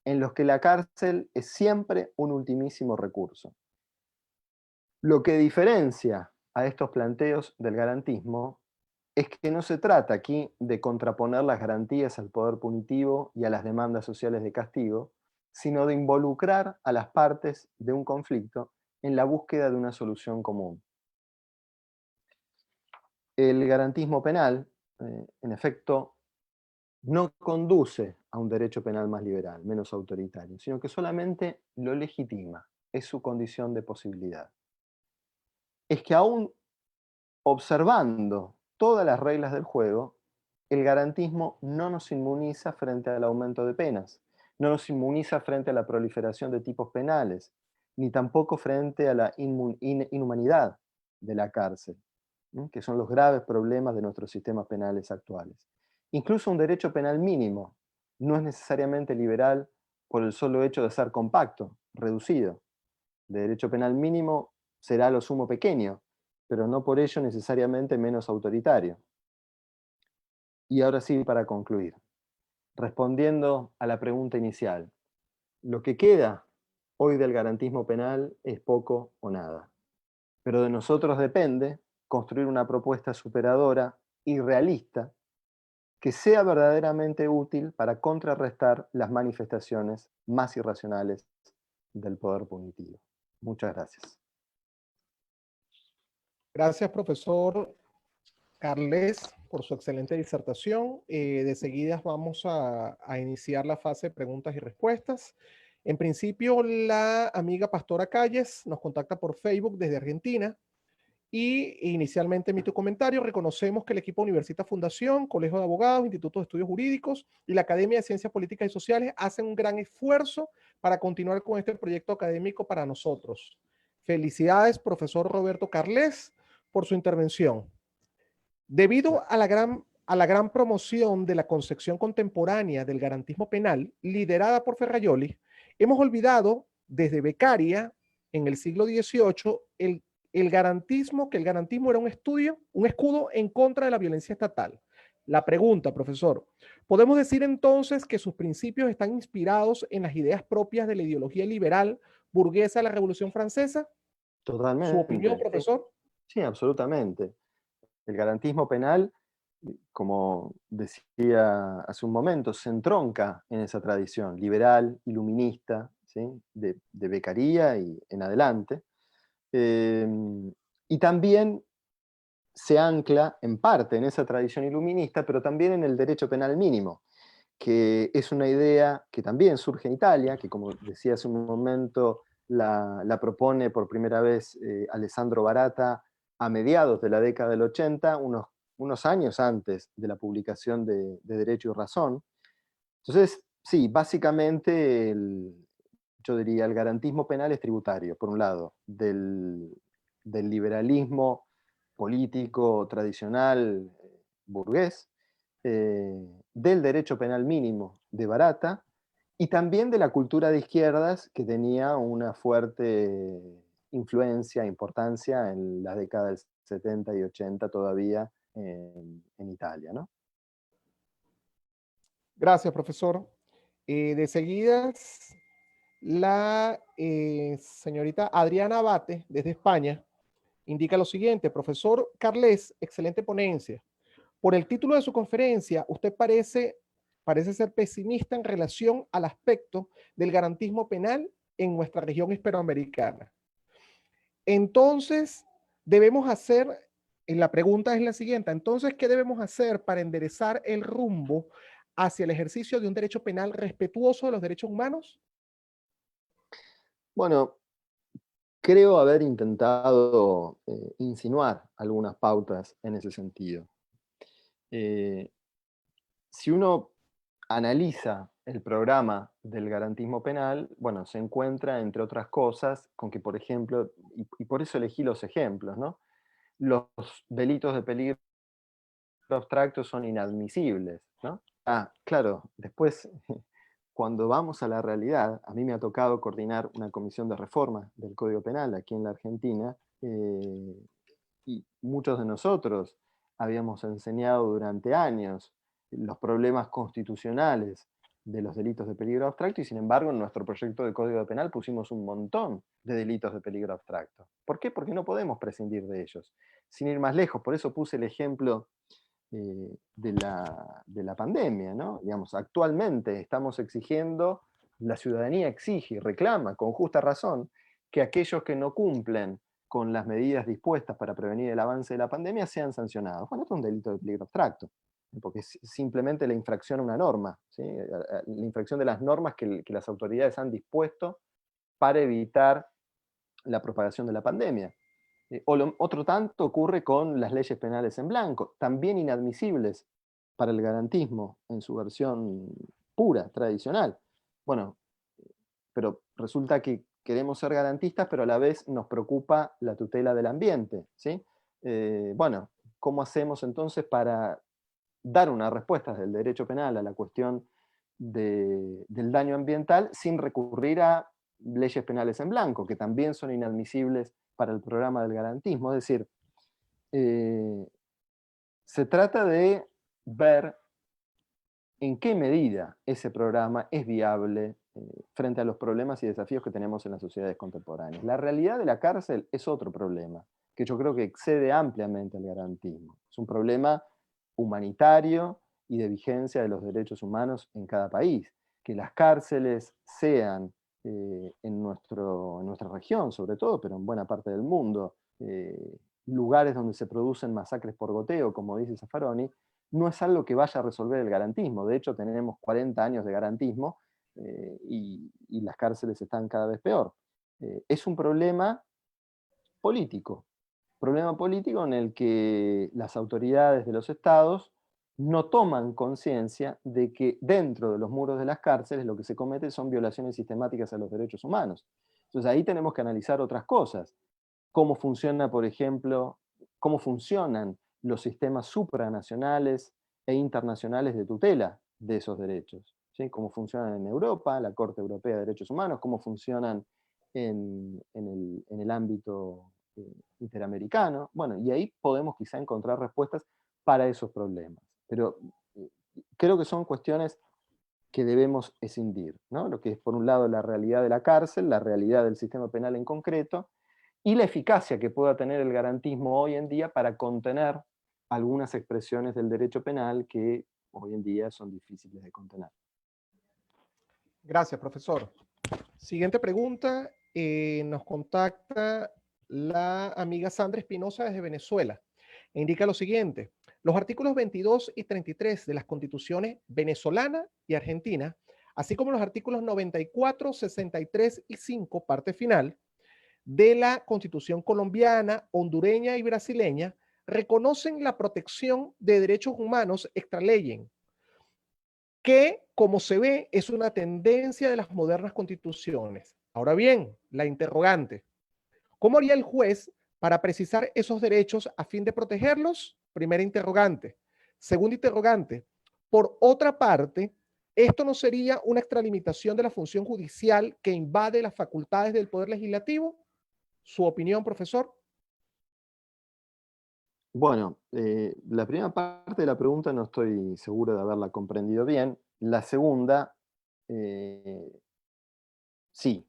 B: en los que la cárcel es siempre un ultimísimo recurso. Lo que diferencia a estos planteos del garantismo es que no se trata aquí de contraponer las garantías al poder punitivo y a las demandas sociales de castigo, sino de involucrar a las partes de un conflicto en la búsqueda de una solución común. El garantismo penal, en efecto, no conduce a un derecho penal más liberal, menos autoritario, sino que solamente lo legitima, es su condición de posibilidad. Es que aún observando todas las reglas del juego, el garantismo no nos inmuniza frente al aumento de penas, no nos inmuniza frente a la proliferación de tipos penales, ni tampoco frente a la inhumanidad de la cárcel, que son los graves problemas de nuestros sistemas penales actuales. Incluso un derecho penal mínimo no es necesariamente liberal por el solo hecho de ser compacto, reducido. El derecho penal mínimo será a lo sumo pequeño, pero no por ello necesariamente menos autoritario. Y ahora sí, para concluir, respondiendo a la pregunta inicial, lo que queda hoy del garantismo penal es poco o nada, pero de nosotros depende construir una propuesta superadora y realista que sea verdaderamente útil para contrarrestar las manifestaciones más irracionales del poder punitivo. Muchas gracias.
A: Gracias, profesor Carles, por su excelente disertación. De seguidas vamos a iniciar la fase de preguntas y respuestas. En principio, la amiga Pastora Calles nos contacta por Facebook desde Argentina y inicialmente emite un comentario. Reconocemos que el equipo Universitas Fundación, Colegio de Abogados, Instituto de Estudios Jurídicos y la Academia de Ciencias Políticas y Sociales hacen un gran esfuerzo para continuar con este proyecto académico para nosotros. Felicidades, profesor Roberto Carles, por su intervención. Debido a la gran promoción de la concepción contemporánea del garantismo penal, liderada por Ferrajoli, hemos olvidado desde Beccaria, en el siglo XVIII, que el garantismo era un escudo en contra de la violencia estatal. La pregunta, profesor, ¿podemos decir entonces que sus principios están inspirados en las ideas propias de la ideología liberal burguesa de la Revolución Francesa? ¿Su opinión,
B: Totalmente.
A: profesor?
B: Sí, absolutamente. El garantismo penal, como decía hace un momento, se entronca en esa tradición liberal, iluminista, ¿sí? de Beccaria y en adelante. Y también se ancla en parte en esa tradición iluminista, pero también en el derecho penal mínimo, que es una idea que también surge en Italia, que como decía hace un momento, la propone por primera vez Alessandro Barata a mediados de la década del 80, unos años antes de la publicación de Derecho y Razón. Entonces, sí, básicamente yo diría el garantismo penal es tributario, por un lado, del liberalismo político tradicional burgués, del derecho penal mínimo de Barata y también de la cultura de izquierdas que tenía una fuerte influencia, importancia en la década del 70 y 80 todavía en Italia, ¿no?
A: Gracias, profesor. De seguida, la señorita Adriana Abate, desde España, indica lo siguiente: profesor Carles, excelente ponencia. Por el título de su conferencia, usted parece ser pesimista en relación al aspecto del garantismo penal en nuestra región hispanoamericana. Entonces, debemos hacer, y la pregunta es la siguiente, entonces, ¿qué debemos hacer para enderezar el rumbo hacia el ejercicio de un derecho penal respetuoso de los derechos humanos?
B: Bueno, creo haber intentado insinuar algunas pautas en ese sentido. Eh, si uno analiza el programa del garantismo penal, bueno, se encuentra, entre otras cosas, con que, por ejemplo, y por eso elegí los ejemplos, ¿no? Los delitos de peligro abstracto son inadmisibles, ¿no? Ah, claro, después, cuando vamos a la realidad, a mí me ha tocado coordinar una comisión de reforma del Código Penal aquí en la Argentina, y muchos de nosotros habíamos enseñado durante años los problemas constitucionales de los delitos de peligro abstracto, y sin embargo en nuestro proyecto de Código Penal pusimos un montón de delitos de peligro abstracto. ¿Por qué? Porque no podemos prescindir de ellos. Sin ir más lejos, por eso puse el ejemplo de la pandemia, ¿no? Digamos, actualmente estamos exigiendo, la ciudadanía exige y reclama con justa razón que aquellos que no cumplen con las medidas dispuestas para prevenir el avance de la pandemia sean sancionados. Bueno, esto es un delito de peligro abstracto, porque es simplemente la infracción a una norma, ¿sí? La infracción de las normas que las autoridades han dispuesto para evitar la propagación de la pandemia. Otro tanto ocurre con las leyes penales en blanco, también inadmisibles para el garantismo en su versión pura, tradicional. Bueno, pero resulta que queremos ser garantistas, pero a la vez nos preocupa la tutela del ambiente, ¿sí? Bueno, ¿cómo hacemos entonces para dar una respuesta del derecho penal a la cuestión del daño ambiental sin recurrir a leyes penales en blanco, que también son inadmisibles para el programa del garantismo? Es decir, eh, se trata de ver en qué medida ese programa es viable frente a los problemas y desafíos que tenemos en las sociedades contemporáneas. La realidad de la cárcel es otro problema, que yo creo que excede ampliamente al garantismo. Es un problema humanitario y de vigencia de los derechos humanos en cada país. Que las cárceles sean en nuestra región, sobre todo, pero en buena parte del mundo, lugares donde se producen masacres por goteo, como dice Zaffaroni, no es algo que vaya a resolver el garantismo. De hecho, tenemos 40 años de garantismo y las cárceles están cada vez peor. Es un problema político en el que las autoridades de los estados no toman conciencia de que dentro de los muros de las cárceles lo que se comete son violaciones sistemáticas a los derechos humanos. Entonces ahí tenemos que analizar otras cosas. Cómo funciona, por ejemplo, cómo funcionan los sistemas supranacionales e internacionales de tutela de esos derechos. ¿Sí? Cómo funcionan en Europa, la Corte Europea de Derechos Humanos, cómo funcionan en el ámbito interamericano. Bueno, y ahí podemos quizá encontrar respuestas para esos problemas. Pero eh, creo que son cuestiones que debemos escindir, ¿no? Lo que es, por un lado, la realidad de la cárcel, la realidad del sistema penal en concreto, y la eficacia que pueda tener el garantismo hoy en día para contener algunas expresiones del derecho penal que hoy en día son difíciles de contener.
A: Gracias, profesor. Siguiente pregunta, nos contacta la amiga Sandra Espinosa desde Venezuela. E indica lo siguiente: los artículos 22 y 33 de las constituciones venezolana y argentina, así como los artículos 94, 63 y 5, parte final, de la constitución colombiana, hondureña y brasileña, reconocen la protección de derechos humanos extra ley, que, como se ve, es una tendencia de las modernas constituciones. Ahora bien, la interrogante: ¿cómo haría el juez para precisar esos derechos a fin de protegerlos? Primera interrogante. Segunda interrogante: por otra parte, ¿esto no sería una extralimitación de la función judicial que invade las facultades del Poder Legislativo? ¿Su opinión, profesor?
B: Bueno, la primera parte de la pregunta no estoy seguro de haberla comprendido bien. La segunda, eh, sí.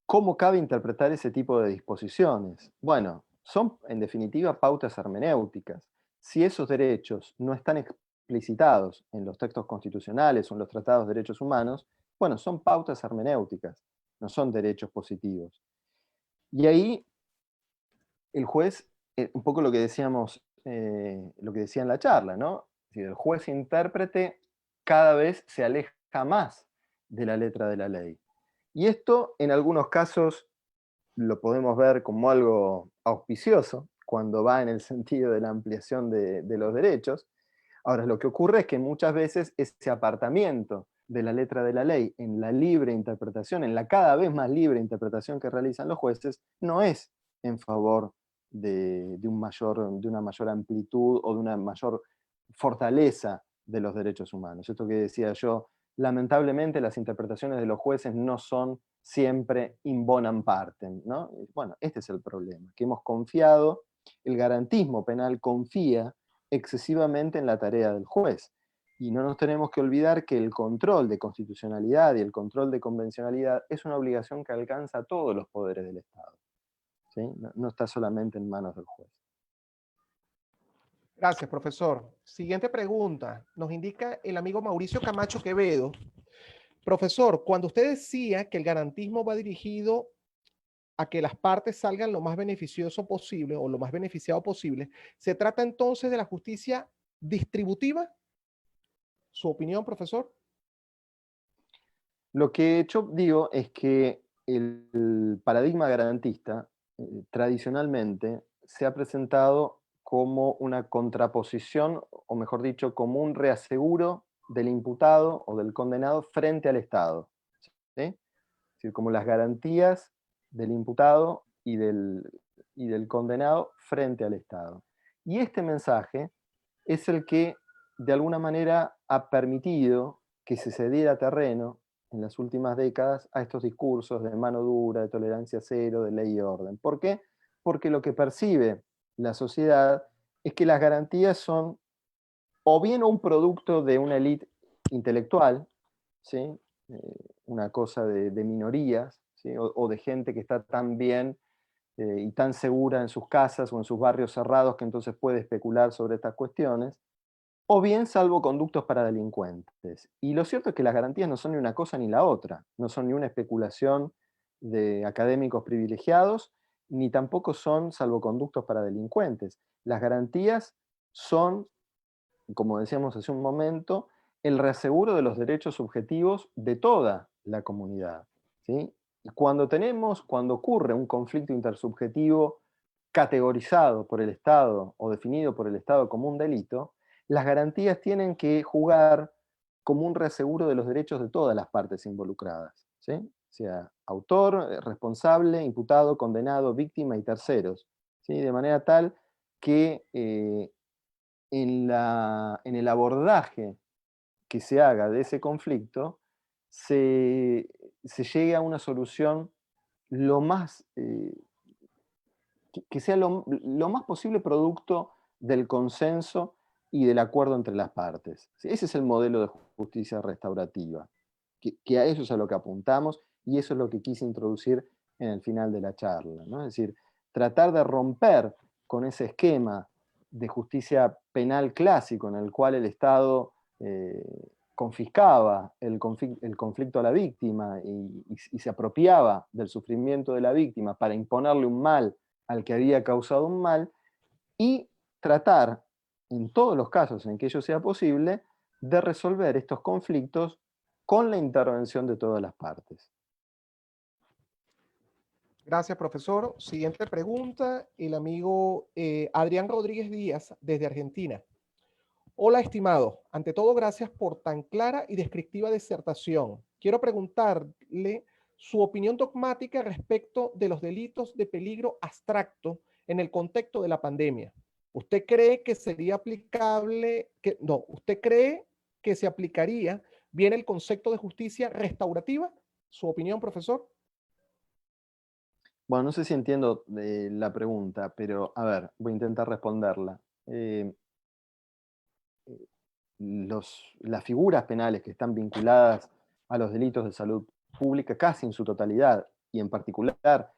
B: ¿Cómo cabe interpretar ese tipo de disposiciones? Bueno, son en definitiva pautas hermenéuticas. Si esos derechos no están explicitados en los textos constitucionales o en los tratados de derechos humanos, bueno, son pautas hermenéuticas. no son derechos positivos. Y ahí el juez, un poco lo que decíamos, lo que decía en la charla, ¿no? Es decir, el juez intérprete cada vez se aleja más de la letra de la ley. Y esto, en algunos casos, lo podemos ver como algo auspicioso, cuando va en el sentido de la ampliación de los derechos. Ahora, lo que ocurre es que muchas veces ese apartamiento de la letra de la ley en la libre interpretación, en la cada vez más libre interpretación que realizan los jueces, no es en favor de una mayor amplitud o de una mayor fortaleza de los derechos humanos. Esto que decía yo, lamentablemente las interpretaciones de los jueces no son siempre in bonam partem, ¿no? Bueno, este es el problema, que hemos confiado, el garantismo penal confía excesivamente en la tarea del juez. Y no nos tenemos que olvidar que el control de constitucionalidad y el control de convencionalidad es una obligación que alcanza a todos los poderes del Estado. ¿Sí? No está solamente en manos del juez.
A: Gracias, profesor. Siguiente pregunta. Nos indica el amigo Mauricio Camacho Quevedo. Profesor, cuando usted decía que el garantismo va dirigido a que las partes salgan lo más beneficioso posible o lo más beneficiado posible, ¿se trata entonces de la justicia distributiva? ¿Su opinión, profesor?
B: Lo que yo digo es que el paradigma garantista tradicionalmente se ha presentado como una contraposición, o mejor dicho, como un reaseguro del imputado o del condenado frente al Estado. ¿Sí? Es decir, como las garantías del imputado y del condenado frente al Estado. Y este mensaje es el que de alguna manera ha permitido que se cediera terreno en las últimas décadas a estos discursos de mano dura, de tolerancia cero, de ley y orden. ¿Por qué? Porque lo que percibe la sociedad es que las garantías son o bien un producto de una élite intelectual, ¿sí? Una cosa de minorías, ¿sí? O de gente que está tan bien y tan segura en sus casas o en sus barrios cerrados que entonces puede especular sobre estas cuestiones, o bien salvoconductos para delincuentes. Y lo cierto es que las garantías no son ni una cosa ni la otra, no son ni una especulación de académicos privilegiados, ni tampoco son salvoconductos para delincuentes. Las garantías son, como decíamos hace un momento, el reaseguro de los derechos subjetivos de toda la comunidad. ¿Sí? Y cuando ocurre un conflicto intersubjetivo categorizado por el Estado o definido por el Estado como un delito, las garantías tienen que jugar como un reaseguro de los derechos de todas las partes involucradas, ¿sí? O sea, autor, responsable, imputado, condenado, víctima y terceros, ¿sí? De manera tal que en el abordaje que se haga de ese conflicto se llegue a una solución lo más que sea lo más posible producto del consenso y del acuerdo entre las partes. ¿Sí? Ese es el modelo de justicia restaurativa, que a eso es a lo que apuntamos y eso es lo que quise introducir en el final de la charla, ¿no? Es decir, tratar de romper con ese esquema de justicia penal clásico en el cual el Estado confiscaba el conflicto a la víctima y se apropiaba del sufrimiento de la víctima para imponerle un mal al que había causado un mal y tratar, en todos los casos en que ello sea posible, de resolver estos conflictos con la intervención de todas las partes.
A: Gracias, profesor. Siguiente pregunta, el amigo Adrián Rodríguez Díaz, desde Argentina. Hola, estimado. Ante todo, gracias por tan clara y descriptiva disertación. Quiero preguntarle su opinión dogmática respecto de los delitos de peligro abstracto en el contexto de la pandemia. ¿Usted cree que sería aplicable, usted cree que se aplicaría bien el concepto de justicia restaurativa? ¿Su opinión, profesor?
B: Bueno, no sé si entiendo la pregunta, pero a ver, voy a intentar responderla. Las figuras penales que están vinculadas a los delitos de salud pública casi en su totalidad, y en particular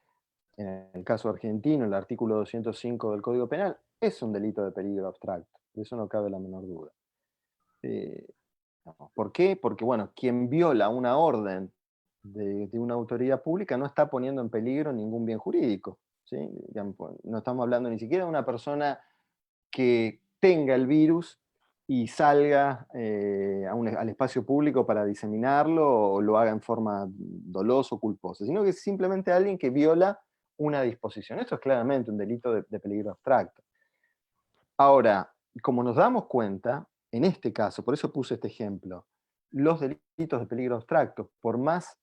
B: en el caso argentino, el artículo 205 del Código Penal, es un delito de peligro abstracto, de eso no cabe la menor duda. ¿Por qué? Porque, bueno, quien viola una orden de una autoridad pública no está poniendo en peligro ningún bien jurídico, ¿sí? Digamos, no estamos hablando ni siquiera de una persona que tenga el virus y salga al espacio público para diseminarlo o lo haga en forma dolosa o culposa, sino que es simplemente alguien que viola una disposición. Esto es claramente un delito de peligro abstracto. Ahora, como nos damos cuenta, en este caso, por eso puse este ejemplo, los delitos de peligro abstracto, por más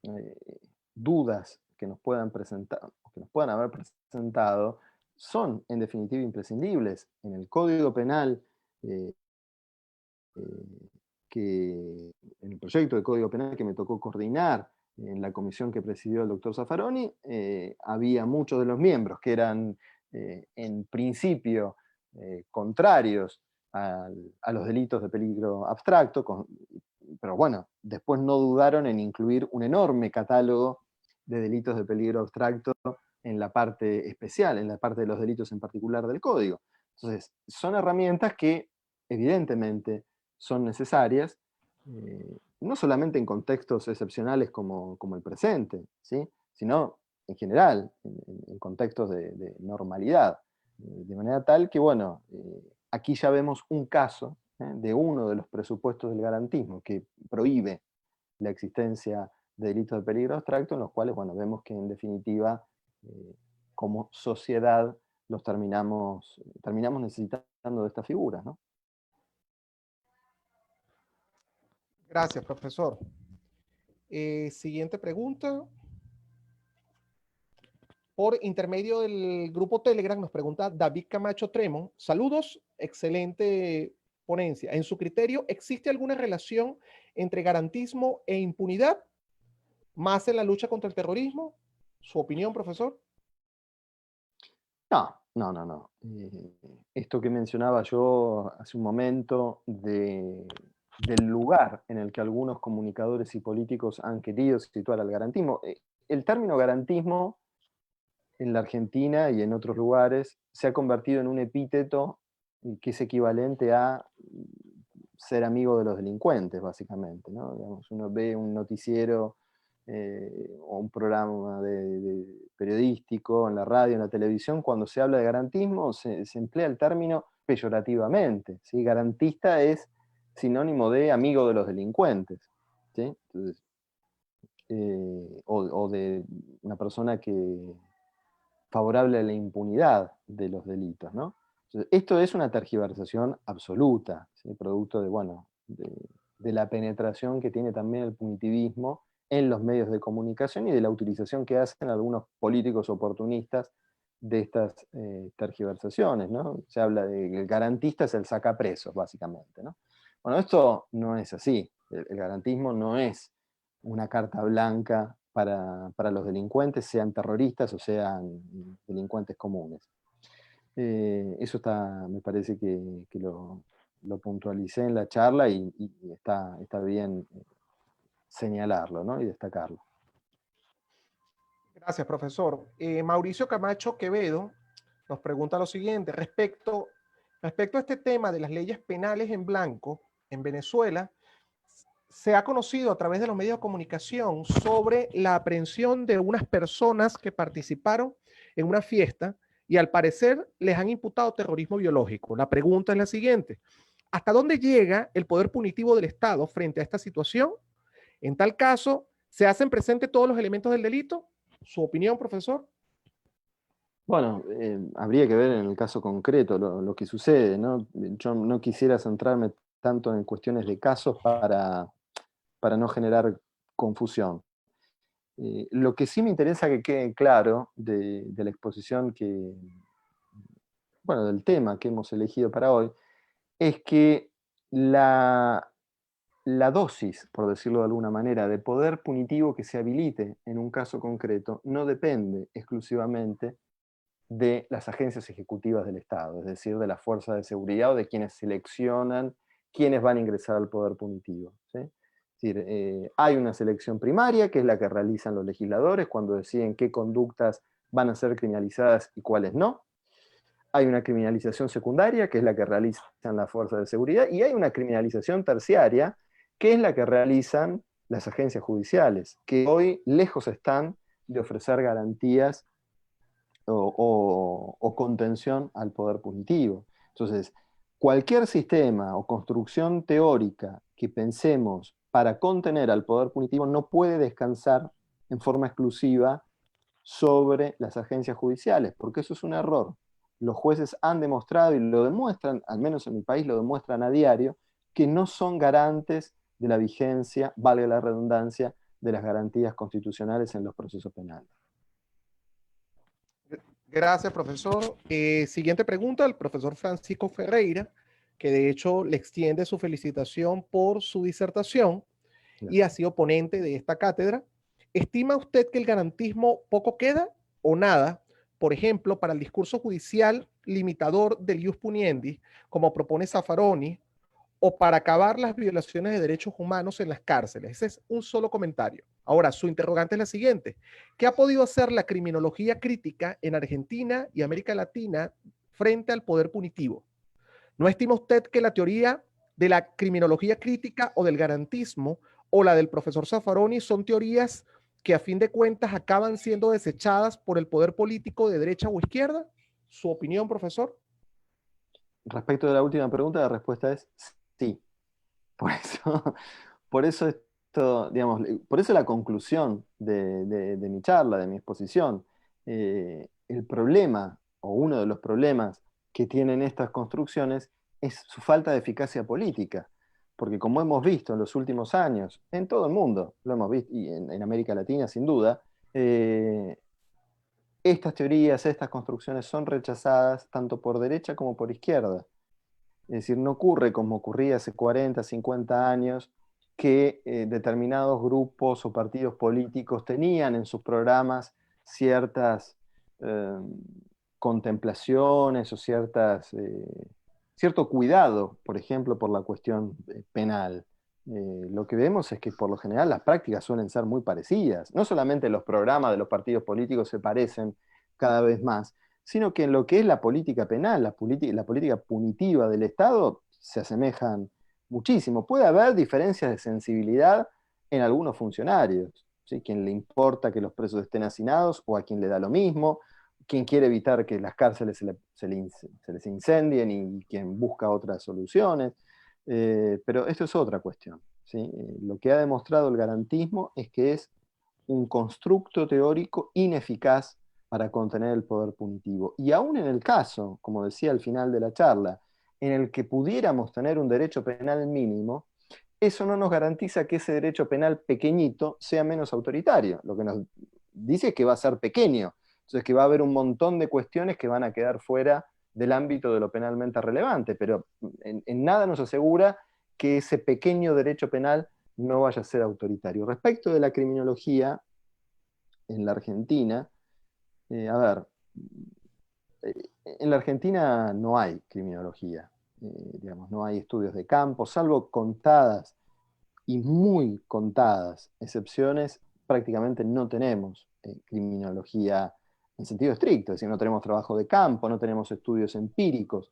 B: eh, dudas que nos puedan presentar, que nos puedan haber presentado, son en definitiva imprescindibles. En el Código Penal, eh, eh, en el proyecto de Código Penal que me tocó coordinar en la comisión que presidió el doctor Zaffaroni, había muchos de los miembros que eran en principio contrarios a los delitos de peligro abstracto, pero bueno, después no dudaron en incluir un enorme catálogo de delitos de peligro abstracto en la parte especial, en la parte de los delitos en particular del código. Entonces, son herramientas que evidentemente son necesarias, no solamente en contextos excepcionales como el presente, ¿sí? Sino en general, en contextos de normalidad. De manera tal que, bueno, aquí ya vemos un caso de uno de los presupuestos del garantismo que prohíbe la existencia de delitos de peligro abstracto, en los cuales, bueno, vemos que en definitiva, como sociedad, terminamos necesitando de estas figuras, ¿no?
A: Gracias, profesor. Siguiente pregunta. Por intermedio del grupo Telegram nos pregunta David Camacho Tremon. Saludos, excelente ponencia. En su criterio, ¿existe alguna relación entre garantismo e impunidad? ¿Más en la lucha contra el terrorismo? ¿Su opinión, profesor?
B: No. Esto que mencionaba yo hace un momento del lugar en el que algunos comunicadores y políticos han querido situar al garantismo. El término garantismo en la Argentina y en otros lugares se ha convertido en un epíteto que es equivalente a ser amigo de los delincuentes, básicamente, ¿no? Digamos, uno ve un noticiero o un programa periodístico en la radio, en la televisión, cuando se habla de garantismo se emplea el término peyorativamente, ¿sí? Garantista es sinónimo de amigo de los delincuentes, ¿sí? Entonces, o de una persona que favorable a la impunidad de los delitos, ¿no? Entonces, esto es una tergiversación absoluta, ¿sí? Producto de, bueno, de la penetración que tiene también el punitivismo en los medios de comunicación y de la utilización que hacen algunos políticos oportunistas de estas tergiversaciones, ¿no? Se habla de que el garantista es el sacapresos, básicamente, ¿no? Bueno, esto no es así. El garantismo no es una carta blanca para los delincuentes, sean terroristas o sean delincuentes comunes. Eso me parece que lo puntualicé en la charla y está bien señalarlo, ¿no? Y destacarlo.
A: Gracias, profesor. Mauricio Camacho Quevedo nos pregunta lo siguiente. Respecto a este tema de las leyes penales en blanco en Venezuela, se ha conocido a través de los medios de comunicación sobre la aprehensión de unas personas que participaron en una fiesta y al parecer les han imputado terrorismo biológico. La pregunta es la siguiente. ¿Hasta dónde llega el poder punitivo del Estado frente a esta situación? En tal caso, ¿se hacen presentes todos los elementos del delito? ¿Su opinión, profesor?
B: Bueno, habría que ver en el caso concreto lo que sucede, ¿no? Yo no quisiera centrarme tanto en cuestiones de casos para no generar confusión. Lo que sí me interesa que quede claro de la exposición bueno, del tema que hemos elegido para hoy, es que la dosis, por decirlo de alguna manera, de poder punitivo que se habilite en un caso concreto no depende exclusivamente de las agencias ejecutivas del Estado, es decir, de las fuerzas de seguridad o de quienes seleccionan quiénes van a ingresar al poder punitivo, ¿sí? Es decir, hay una selección primaria, que es la que realizan los legisladores cuando deciden qué conductas van a ser criminalizadas y cuáles no. Hay una criminalización secundaria, que es la que realizan las fuerzas de seguridad, y hay una criminalización terciaria, que es la que realizan las agencias judiciales, que hoy lejos están de ofrecer garantías o contención al poder punitivo. Entonces, cualquier sistema o construcción teórica que pensemos para contener al poder punitivo no puede descansar en forma exclusiva sobre las agencias judiciales, porque eso es un error. Los jueces han demostrado y lo demuestran, al menos en mi país lo demuestran a diario, que no son garantes de la vigencia, valga la redundancia, de las garantías constitucionales en los procesos penales.
A: Gracias, profesor. Siguiente pregunta, el profesor Francisco Ferreira, que de hecho le extiende su felicitación por su disertación y ha sido ponente de esta cátedra. ¿Estima usted que el garantismo poco queda o nada, por ejemplo, para el discurso judicial limitador del ius puniendi, como propone Zaffaroni, o para acabar las violaciones de derechos humanos en las cárceles? Ese es un solo comentario. Ahora, su interrogante es la siguiente. ¿Qué ha podido hacer la criminología crítica en Argentina y América Latina frente al poder punitivo? ¿No estima usted que la teoría de la criminología crítica o del garantismo o la del profesor Zaffaroni son teorías que a fin de cuentas acaban siendo desechadas por el poder político de derecha o izquierda? ¿Su opinión, profesor?
B: Respecto de la última pregunta, la respuesta es sí. Por eso, por eso esto, digamos, por eso la conclusión de mi charla, de mi exposición. El problema, o uno de los problemas que tienen estas construcciones, es su falta de eficacia política. Porque como hemos visto en los últimos años, en todo el mundo, lo hemos visto, y en América Latina sin duda, estas teorías, estas construcciones son rechazadas tanto por derecha como por izquierda. Es decir, no ocurre como ocurría hace 40, 50 años, que determinados grupos o partidos políticos tenían en sus programas ciertas eh, contemplaciones o cierto cuidado, por ejemplo, por la cuestión penal. Lo que vemos es que por lo general las prácticas suelen ser muy parecidas. No solamente los programas de los partidos políticos se parecen cada vez más, sino que en lo que es la política penal, la política punitiva del Estado, se asemejan muchísimo. Puede haber diferencias de sensibilidad en algunos funcionarios, ¿sí? Quien le importa que los presos estén hacinados o a quien le da lo mismo, quien quiere evitar que las cárceles se les incendien y quien busca otras soluciones. Pero esto es otra cuestión, ¿sí? Lo que ha demostrado el garantismo es que es un constructo teórico ineficaz para contener el poder punitivo. Y aún en el caso, como decía al final de la charla, en el que pudiéramos tener un derecho penal mínimo, eso no nos garantiza que ese derecho penal pequeñito sea menos autoritario. Lo que nos dice es que va a ser pequeño. Entonces que va a haber un montón de cuestiones que van a quedar fuera del ámbito de lo penalmente relevante, pero en nada nos asegura que ese pequeño derecho penal no vaya a ser autoritario. Respecto de la criminología en la Argentina, a ver, en la Argentina no hay criminología, digamos, no hay estudios de campo, salvo contadas y muy contadas excepciones, prácticamente no tenemos criminología en sentido estricto, es decir, no tenemos trabajo de campo, no tenemos estudios empíricos.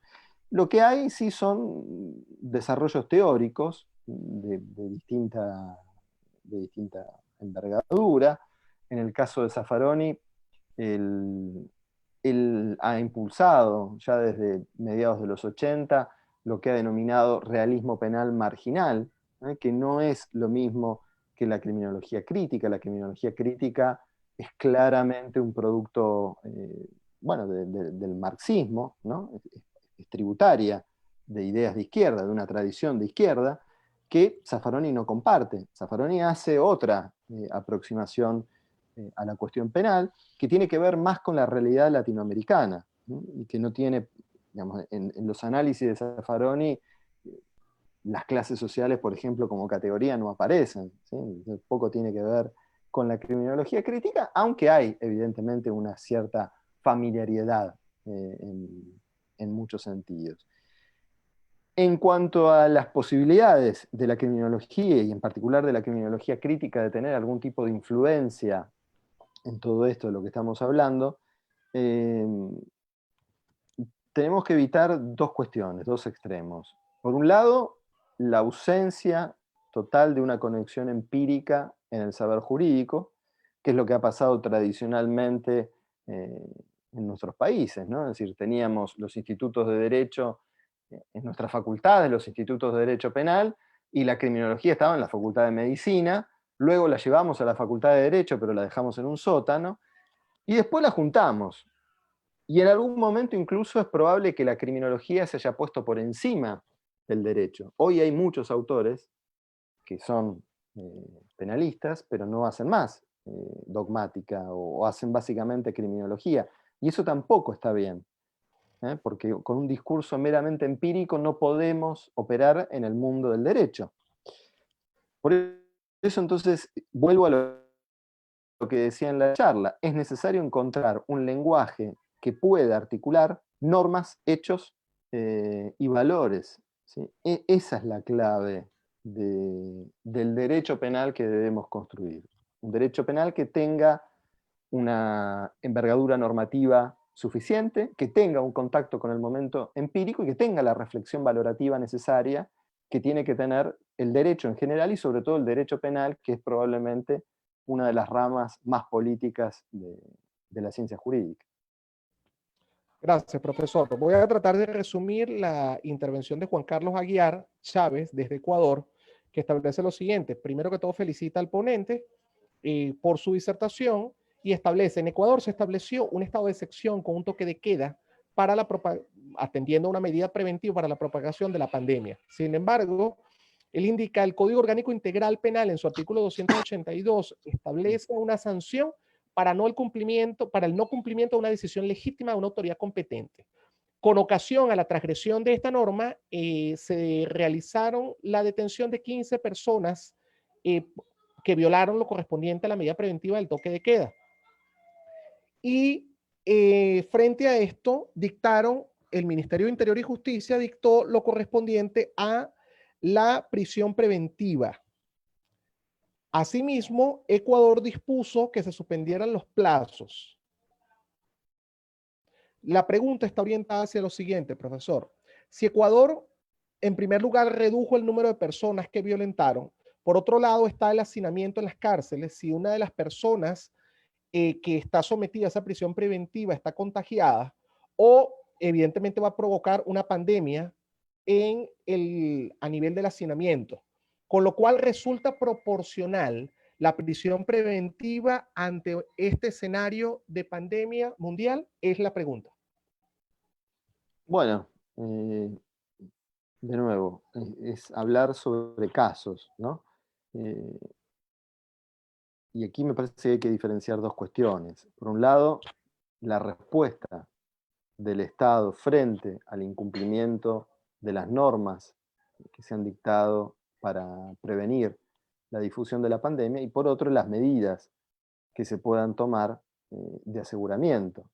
B: Lo que hay sí son desarrollos teóricos de distinta envergadura. En el caso de Zaffaroni, él, él ha impulsado ya desde mediados de los 80 lo que ha denominado realismo penal marginal, que no es lo mismo que la criminología crítica. La criminología crítica es claramente un producto bueno, del marxismo, ¿no? Es tributaria de ideas de izquierda, de una tradición de izquierda, que Zaffaroni no comparte. Zaffaroni hace otra aproximación a la cuestión penal, que tiene que ver más con la realidad latinoamericana, ¿no? Y que no tiene, digamos, en los análisis de Zaffaroni, las clases sociales, por ejemplo, como categoría no aparecen, ¿sí? Poco tiene que ver con la criminología crítica, aunque hay evidentemente una cierta familiaridad en muchos sentidos. En cuanto a las posibilidades de la criminología, y en particular de la criminología crítica, de tener algún tipo de influencia en todo esto de lo que estamos hablando, tenemos que evitar dos cuestiones, dos extremos. Por un lado, la ausencia total de una conexión empírica en el saber jurídico, que es lo que ha pasado tradicionalmente en nuestros países, ¿no? Es decir, teníamos los institutos de derecho en nuestras facultades, los institutos de derecho penal, y la criminología estaba en la facultad de medicina, luego la llevamos a la facultad de derecho, pero la dejamos en un sótano, y después la juntamos. Y en algún momento incluso es probable que la criminología se haya puesto por encima del derecho. Hoy hay muchos autores que son penalistas, pero no hacen más dogmática o hacen básicamente criminología. Y eso tampoco está bien, porque con un discurso meramente empírico no podemos operar en el mundo del derecho. Por eso entonces vuelvo a lo que decía en la charla, es necesario encontrar un lenguaje que pueda articular normas, hechos y valores, ¿sí? Esa es la clave del derecho penal que debemos construir. Un derecho penal que tenga una envergadura normativa suficiente, que tenga un contacto con el momento empírico y que tenga la reflexión valorativa necesaria que tiene que tener el derecho en general y sobre todo el derecho penal, que es probablemente una de las ramas más políticas de la ciencia jurídica.
A: Gracias, profesor. Voy a tratar de resumir la intervención de Juan Carlos Aguiar Chávez desde Ecuador, que establece lo siguiente. Primero que todo, felicita al ponente por su disertación y establece, en Ecuador se estableció un estado de excepción con un toque de queda para atendiendo a una medida preventiva para la propagación de la pandemia. Sin embargo, él indica el Código Orgánico Integral Penal en su artículo 282 establece una sanción para el no cumplimiento de una decisión legítima de una autoridad competente. Con ocasión a la transgresión de esta norma, se realizaron la detención de 15 personas que violaron lo correspondiente a la medida preventiva del toque de queda. Y frente a esto, el Ministerio de Interior y Justicia dictó lo correspondiente a la prisión preventiva. Asimismo, Ecuador dispuso que se suspendieran los plazos. La pregunta está orientada hacia lo siguiente, profesor. Si Ecuador, en primer lugar, redujo el número de personas que violentaron, por otro lado está el hacinamiento en las cárceles. Si una de las personas que está sometida a esa prisión preventiva está contagiada o evidentemente va a provocar una pandemia a nivel del hacinamiento, con lo cual resulta proporcional la prisión preventiva ante este escenario de pandemia mundial, es la pregunta.
B: Bueno, de nuevo, es hablar sobre casos, ¿no? Y aquí me parece que hay que diferenciar dos cuestiones. Por un lado, la respuesta del Estado frente al incumplimiento de las normas que se han dictado para prevenir la difusión de la pandemia, y por otro, las medidas que se puedan tomar de aseguramiento.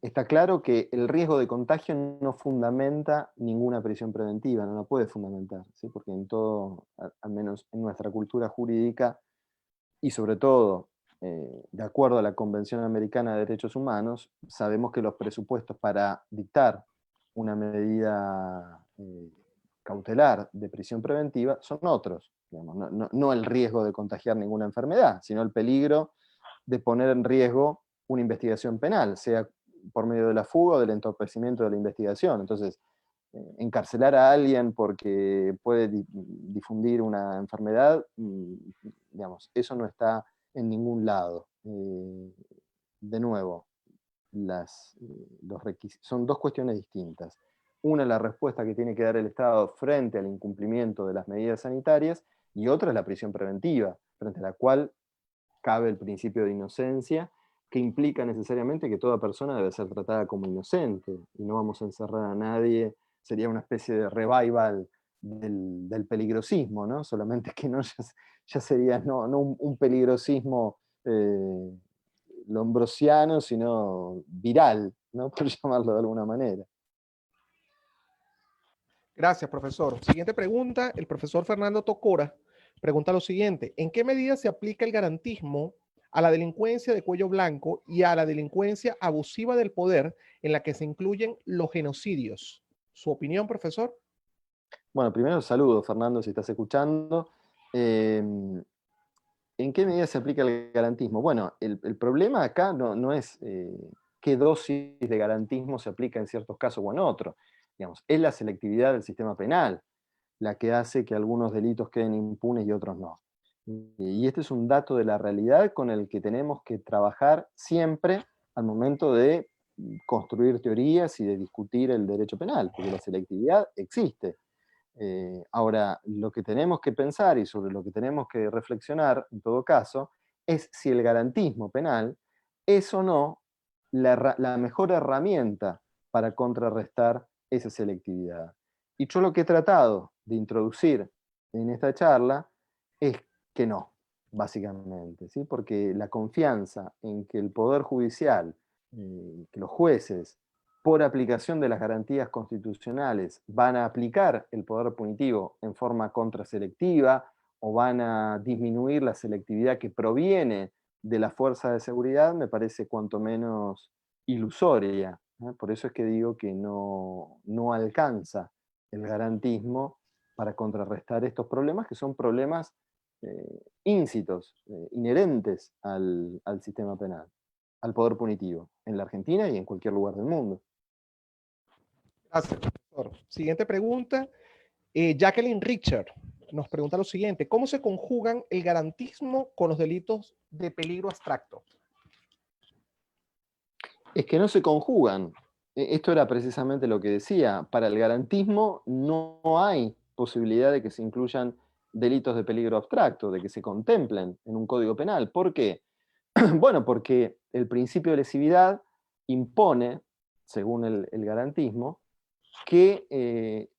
B: Está claro que el riesgo de contagio no fundamenta ninguna prisión preventiva, no la puede fundamentar, ¿sí? Porque en todo, al menos en nuestra cultura jurídica, y sobre todo de acuerdo a la Convención Americana de Derechos Humanos, sabemos que los presupuestos para dictar una medida cautelar de prisión preventiva son otros. Digamos, no el riesgo de contagiar ninguna enfermedad, sino el peligro de poner en riesgo una investigación penal, sea por medio de la fuga o del entorpecimiento de la investigación. Entonces, encarcelar a alguien porque puede difundir una enfermedad, digamos, eso no está en ningún lado. De nuevo, son dos cuestiones distintas. Una es la respuesta que tiene que dar el Estado frente al incumplimiento de las medidas sanitarias, y otra es la prisión preventiva, frente a la cual cabe el principio de inocencia, que implica necesariamente que toda persona debe ser tratada como inocente, y no vamos a encerrar a nadie. Sería una especie de revival del peligrosismo, ¿no? Solamente que no ya sería no un peligrosismo lombrosiano, sino viral, ¿no? Por llamarlo de alguna manera.
A: Gracias, profesor. Siguiente pregunta, el profesor Fernando Tocora pregunta lo siguiente: ¿en qué medida se aplica el garantismo a la delincuencia de cuello blanco y a la delincuencia abusiva del poder en la que se incluyen los genocidios? ¿Su opinión, profesor?
B: Bueno, primero saludo, Fernando, si estás escuchando. ¿En qué medida se aplica el garantismo? Bueno, el problema acá no es qué dosis de garantismo se aplica en ciertos casos o en otros. Digamos, es la selectividad del sistema penal la que hace que algunos delitos queden impunes y otros no. Y este es un dato de la realidad con el que tenemos que trabajar siempre al momento de construir teorías y de discutir el derecho penal, porque la selectividad existe. Ahora, lo que tenemos que pensar y sobre lo que tenemos que reflexionar, en todo caso, es si el garantismo penal es o no la mejor herramienta para contrarrestar esa selectividad. Y yo lo que he tratado de introducir en esta charla es que no, básicamente, ¿sí? Porque la confianza en que el Poder Judicial, que los jueces, por aplicación de las garantías constitucionales, van a aplicar el poder punitivo en forma contraselectiva o van a disminuir la selectividad que proviene de la fuerza de seguridad, me parece cuanto menos ilusoria. Por eso es que digo que no alcanza el garantismo para contrarrestar estos problemas, que son problemas íncitos, inherentes al sistema penal, al poder punitivo, en la Argentina y en cualquier lugar del mundo.
A: Gracias, profesor. Siguiente pregunta. Jacqueline Richard nos pregunta lo siguiente: ¿cómo se conjugan el garantismo con los delitos de peligro abstracto?
B: Es que no se conjugan. Esto era precisamente lo que decía. Para el garantismo no hay posibilidad de que se incluyan delitos de peligro abstracto, de que se contemplen en un código penal. ¿Por qué? Bueno, porque el principio de lesividad impone, según el garantismo, que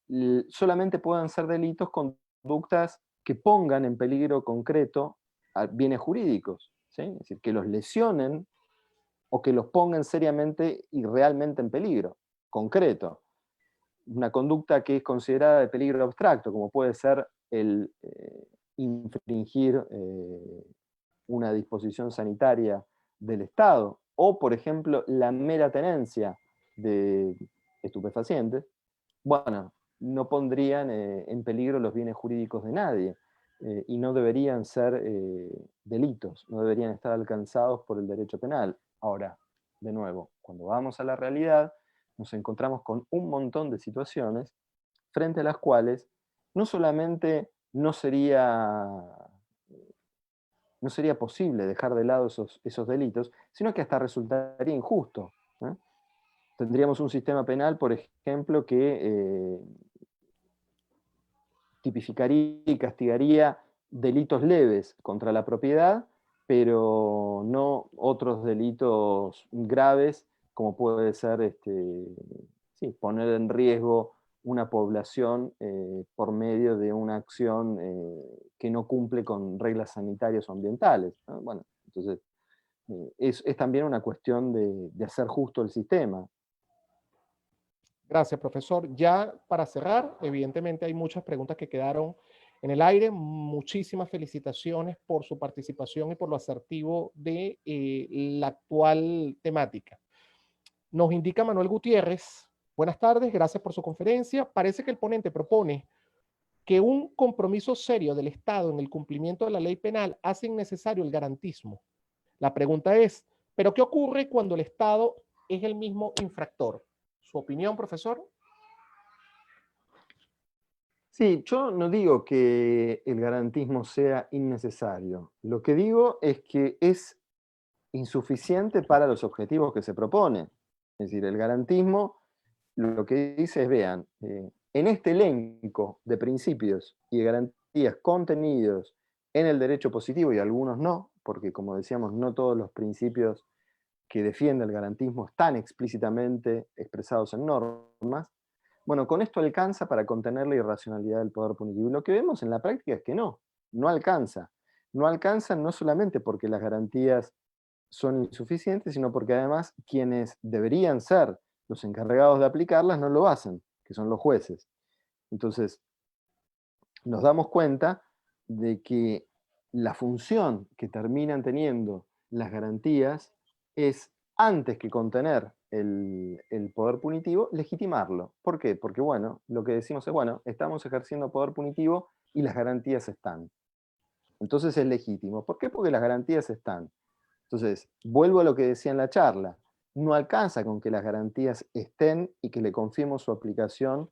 B: solamente puedan ser delitos conductas que pongan en peligro concreto a bienes jurídicos, ¿sí? Es decir, que los lesionen o que los pongan seriamente y realmente en peligro, concreto. Una conducta que es considerada de peligro abstracto, como puede ser el infringir una disposición sanitaria del Estado, o por ejemplo la mera tenencia de estupefacientes, bueno, no pondrían en peligro los bienes jurídicos de nadie y no deberían ser delitos, no deberían estar alcanzados por el derecho penal. Ahora, de nuevo, cuando vamos a la realidad, nos encontramos con un montón de situaciones frente a las cuales no solamente no sería posible dejar de lado esos delitos, sino que hasta resultaría injusto. Tendríamos un sistema penal, por ejemplo, que tipificaría y castigaría delitos leves contra la propiedad, pero no otros delitos graves, como puede ser sí, poner en riesgo una población por medio de una acción que no cumple con reglas sanitarias o ambientales, ¿no? Bueno, entonces es también una cuestión de hacer justo el sistema.
A: Gracias, profesor. Ya para cerrar, evidentemente hay muchas preguntas que quedaron en el aire. Muchísimas felicitaciones por su participación y por lo asertivo de la actual temática. Nos indica Manuel Gutiérrez. Buenas tardes, gracias por su conferencia. Parece que el ponente propone que un compromiso serio del Estado en el cumplimiento de la ley penal hace innecesario el garantismo. La pregunta es, ¿pero qué ocurre cuando el Estado es el mismo infractor? ¿Su opinión, profesor?
B: Sí, yo no digo que el garantismo sea innecesario. Lo que digo es que es insuficiente para los objetivos que se propone. Es decir, el garantismo lo que dice es, vean, en este elenco de principios y de garantías contenidos en el derecho positivo, y algunos no, porque como decíamos, no todos los principios que defiende el garantismo están explícitamente expresados en normas, bueno, con esto alcanza para contener la irracionalidad del poder punitivo. Y lo que vemos en la práctica es que no alcanza. No alcanza no solamente porque las garantías son insuficientes, sino porque además quienes deberían ser los encargados de aplicarlas no lo hacen, que son los jueces. Entonces, nos damos cuenta de que la función que terminan teniendo las garantías es antes que contener el poder punitivo, legitimarlo. ¿Por qué? Porque, bueno, lo que decimos es, bueno, estamos ejerciendo poder punitivo y las garantías están. Entonces es legítimo. ¿Por qué? Porque las garantías están. Entonces, vuelvo a lo que decía en la charla. No alcanza con que las garantías estén y que le confiemos su aplicación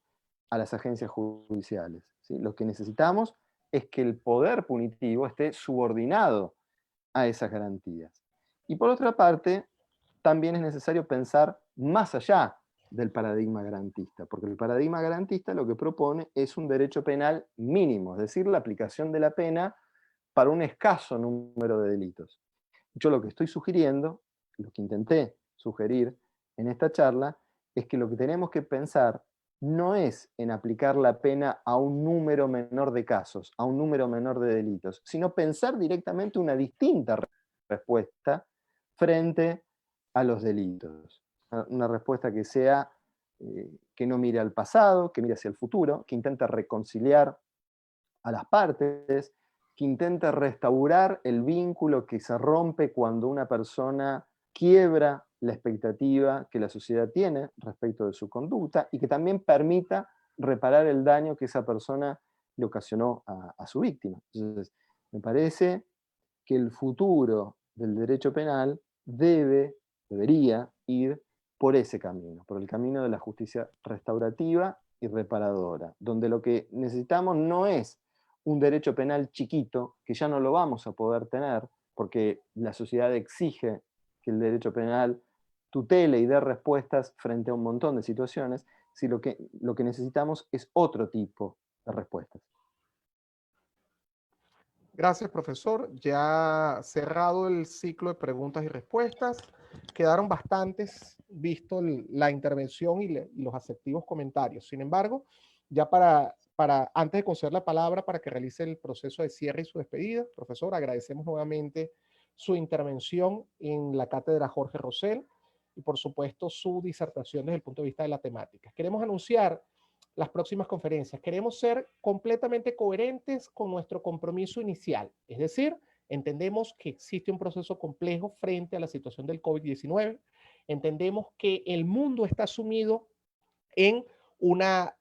B: a las agencias judiciales, ¿sí? Lo que necesitamos es que el poder punitivo esté subordinado a esas garantías. Y por otra parte, también es necesario pensar más allá del paradigma garantista, porque el paradigma garantista lo que propone es un derecho penal mínimo, es decir, la aplicación de la pena para un escaso número de delitos. Yo lo que estoy sugiriendo, lo que intenté sugerir en esta charla, es que lo que tenemos que pensar no es en aplicar la pena a un número menor de casos, a un número menor de delitos, sino pensar directamente una distinta respuesta frente a los delitos. Una respuesta que sea, que no mire al pasado, que mire hacia el futuro, que intente reconciliar a las partes, que intente restaurar el vínculo que se rompe cuando una persona quiebra la expectativa que la sociedad tiene respecto de su conducta y que también permita reparar el daño que esa persona le ocasionó a su víctima. Entonces, me parece que el futuro del derecho penal debería ir por ese camino, por el camino de la justicia restaurativa y reparadora, donde lo que necesitamos no es un derecho penal chiquito, que ya no lo vamos a poder tener, porque la sociedad exige que el derecho penal tutele y dé respuestas frente a un montón de situaciones, si lo que necesitamos es otro tipo de respuestas.
A: Gracias, profesor. Ya cerrado el ciclo de preguntas y respuestas, quedaron bastantes, visto la intervención y los asertivos comentarios. Sin embargo, ya antes de conceder la palabra para que realice el proceso de cierre y su despedida, profesor, agradecemos nuevamente su intervención en la cátedra Jorge Rosell y, por supuesto, su disertación desde el punto de vista de la temática. Queremos anunciar las próximas conferencias. Queremos ser completamente coherentes con nuestro compromiso inicial. Es decir, entendemos que existe un proceso complejo frente a la situación del COVID-19. Entendemos que el mundo está sumido en una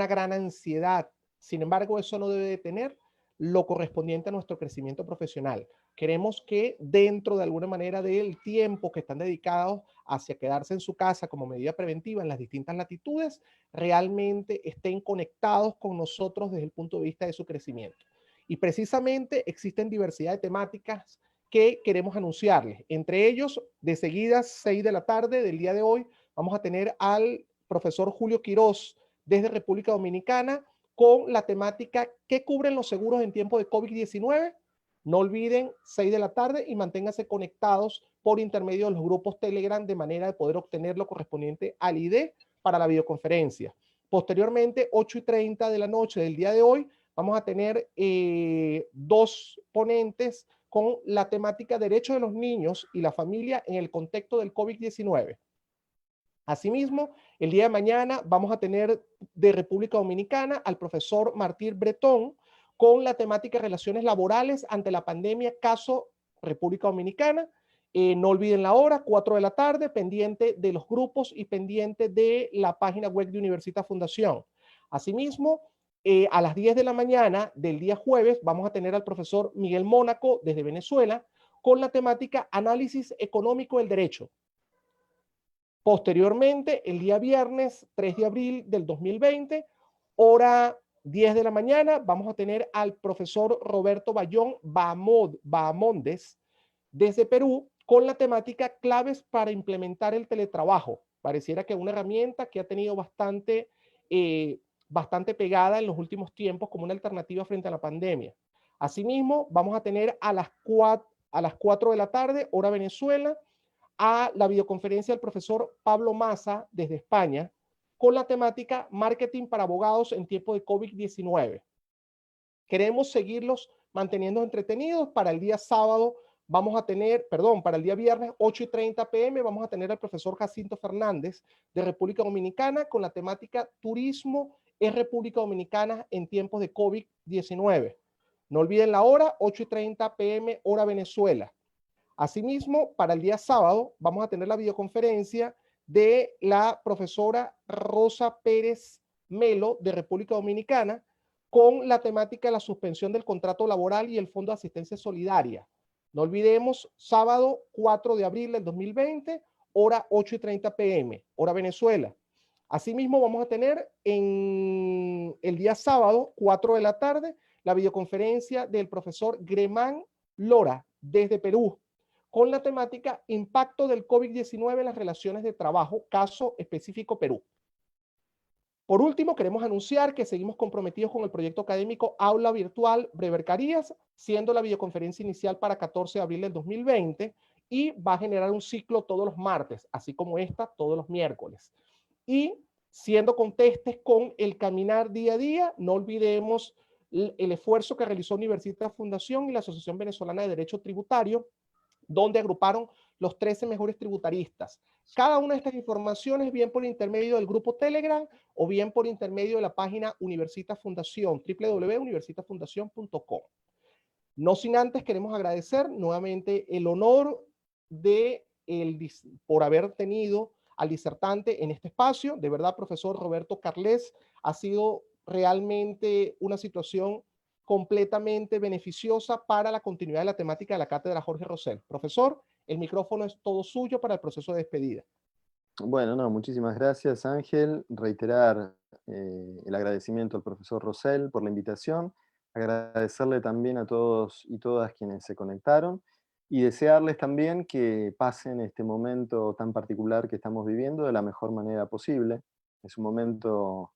A: gran ansiedad. Sin embargo, eso no debe detener lo correspondiente a nuestro crecimiento profesional. Queremos que dentro de alguna manera del tiempo que están dedicados hacia quedarse en su casa como medida preventiva en las distintas latitudes, realmente estén conectados con nosotros desde el punto de vista de su crecimiento. Y precisamente existen diversidad de temáticas que queremos anunciarles. Entre ellos, de seguida, 6 de la tarde del día de hoy, vamos a tener al profesor Julio Quiroz desde República Dominicana con la temática ¿qué cubren los seguros en tiempo de COVID-19? No olviden 6 de la tarde y manténganse conectados por intermedio de los grupos Telegram de manera de poder obtener lo correspondiente al ID para la videoconferencia. Posteriormente, 8:30 de la noche del día de hoy, vamos a tener dos ponentes con la temática Derechos de los niños y la familia en el contexto del COVID-19. Asimismo, el día de mañana vamos a tener de República Dominicana al profesor Martín Bretón con la temática Relaciones laborales ante la pandemia, caso República Dominicana. No olviden la hora, 4 de la tarde, pendiente de los grupos y pendiente de la página web de Universitas Fundación. Asimismo, a las 10 de la mañana del día jueves vamos a tener al profesor Miguel Mónaco desde Venezuela con la temática Análisis económico del derecho. Posteriormente, el día viernes 3 de abril del 2020, hora 10 de la mañana, vamos a tener al profesor Roberto Bayón Bahamondes desde Perú con la temática claves para implementar el teletrabajo. Pareciera que una herramienta que ha tenido bastante pegada en los últimos tiempos como una alternativa frente a la pandemia. Asimismo, vamos a tener a las 4 de la tarde, hora Venezuela, a la videoconferencia del profesor Pablo Maza desde España con la temática Marketing para abogados en tiempo de COVID-19. Queremos seguirlos manteniendo entretenidos. Para el día sábado vamos a tener, para el día viernes 8:30 p.m. vamos a tener al profesor Jacinto Fernández de República Dominicana con la temática Turismo en República Dominicana en tiempos de COVID-19. No olviden la hora, 8:30 p.m. hora Venezuela. Asimismo, para el día sábado vamos a tener la videoconferencia de la profesora Rosa Pérez Melo de República Dominicana con la temática de la suspensión del contrato laboral y el Fondo de Asistencia Solidaria. No olvidemos, sábado 4 de abril del 2020, hora 8:30 p.m., hora Venezuela. Asimismo, vamos a tener en el día sábado, 4 de la tarde, la videoconferencia del profesor Gremán Lora desde Perú, con la temática Impacto del COVID-19 en las relaciones de trabajo, caso específico Perú. Por último, queremos anunciar que seguimos comprometidos con el proyecto académico Aula Virtual Brever Carías, siendo la videoconferencia inicial para 14 de abril del 2020 y va a generar un ciclo todos los martes, así como esta todos los miércoles. Y siendo contestes con el caminar día a día, no olvidemos el esfuerzo que realizó Universitas Fundación y la Asociación Venezolana de Derecho Tributario, donde agruparon los 13 mejores tributaristas. Cada una de estas informaciones, bien por intermedio del grupo Telegram o bien por intermedio de la página Universitas Fundación, www.universitasfundacion.com. No sin antes queremos agradecer nuevamente el honor por haber tenido al disertante en este espacio. De verdad, profesor Roberto Carles, ha sido realmente una situación completamente beneficiosa para la continuidad de la temática de la cátedra Jorge Rosell. Profesor, el micrófono es todo suyo para el proceso de despedida.
B: Bueno, no, muchísimas gracias, Ángel. Reiterar el agradecimiento al profesor Rosell por la invitación, agradecerle también a todos y todas quienes se conectaron y desearles también que pasen este momento tan particular que estamos viviendo de la mejor manera posible. Es un momento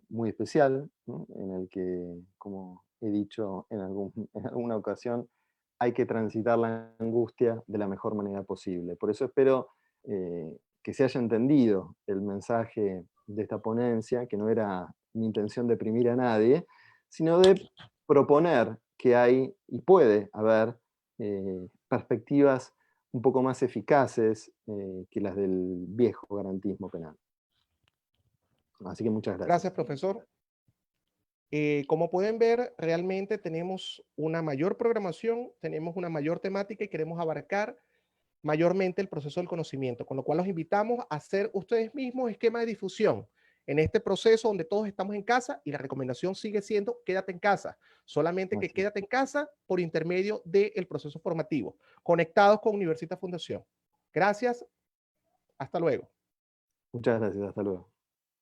B: muy especial, ¿no? En el que, como he dicho en alguna ocasión, hay que transitar la angustia de la mejor manera posible. Por eso espero que se haya entendido el mensaje de esta ponencia, que no era mi intención deprimir a nadie, sino de proponer que hay y puede haber perspectivas un poco más eficaces que las del viejo garantismo penal. Así que muchas gracias.
A: Gracias, profesor. Como pueden ver, realmente tenemos una mayor programación, tenemos una mayor temática y queremos abarcar mayormente el proceso del conocimiento, con lo cual los invitamos a hacer ustedes mismos esquema de difusión en este proceso donde todos estamos en casa y la recomendación sigue siendo quédate en casa, solamente que quédate en casa por intermedio del proceso formativo, conectados con Universitas Fundación. Gracias, hasta luego.
B: Muchas gracias, hasta luego.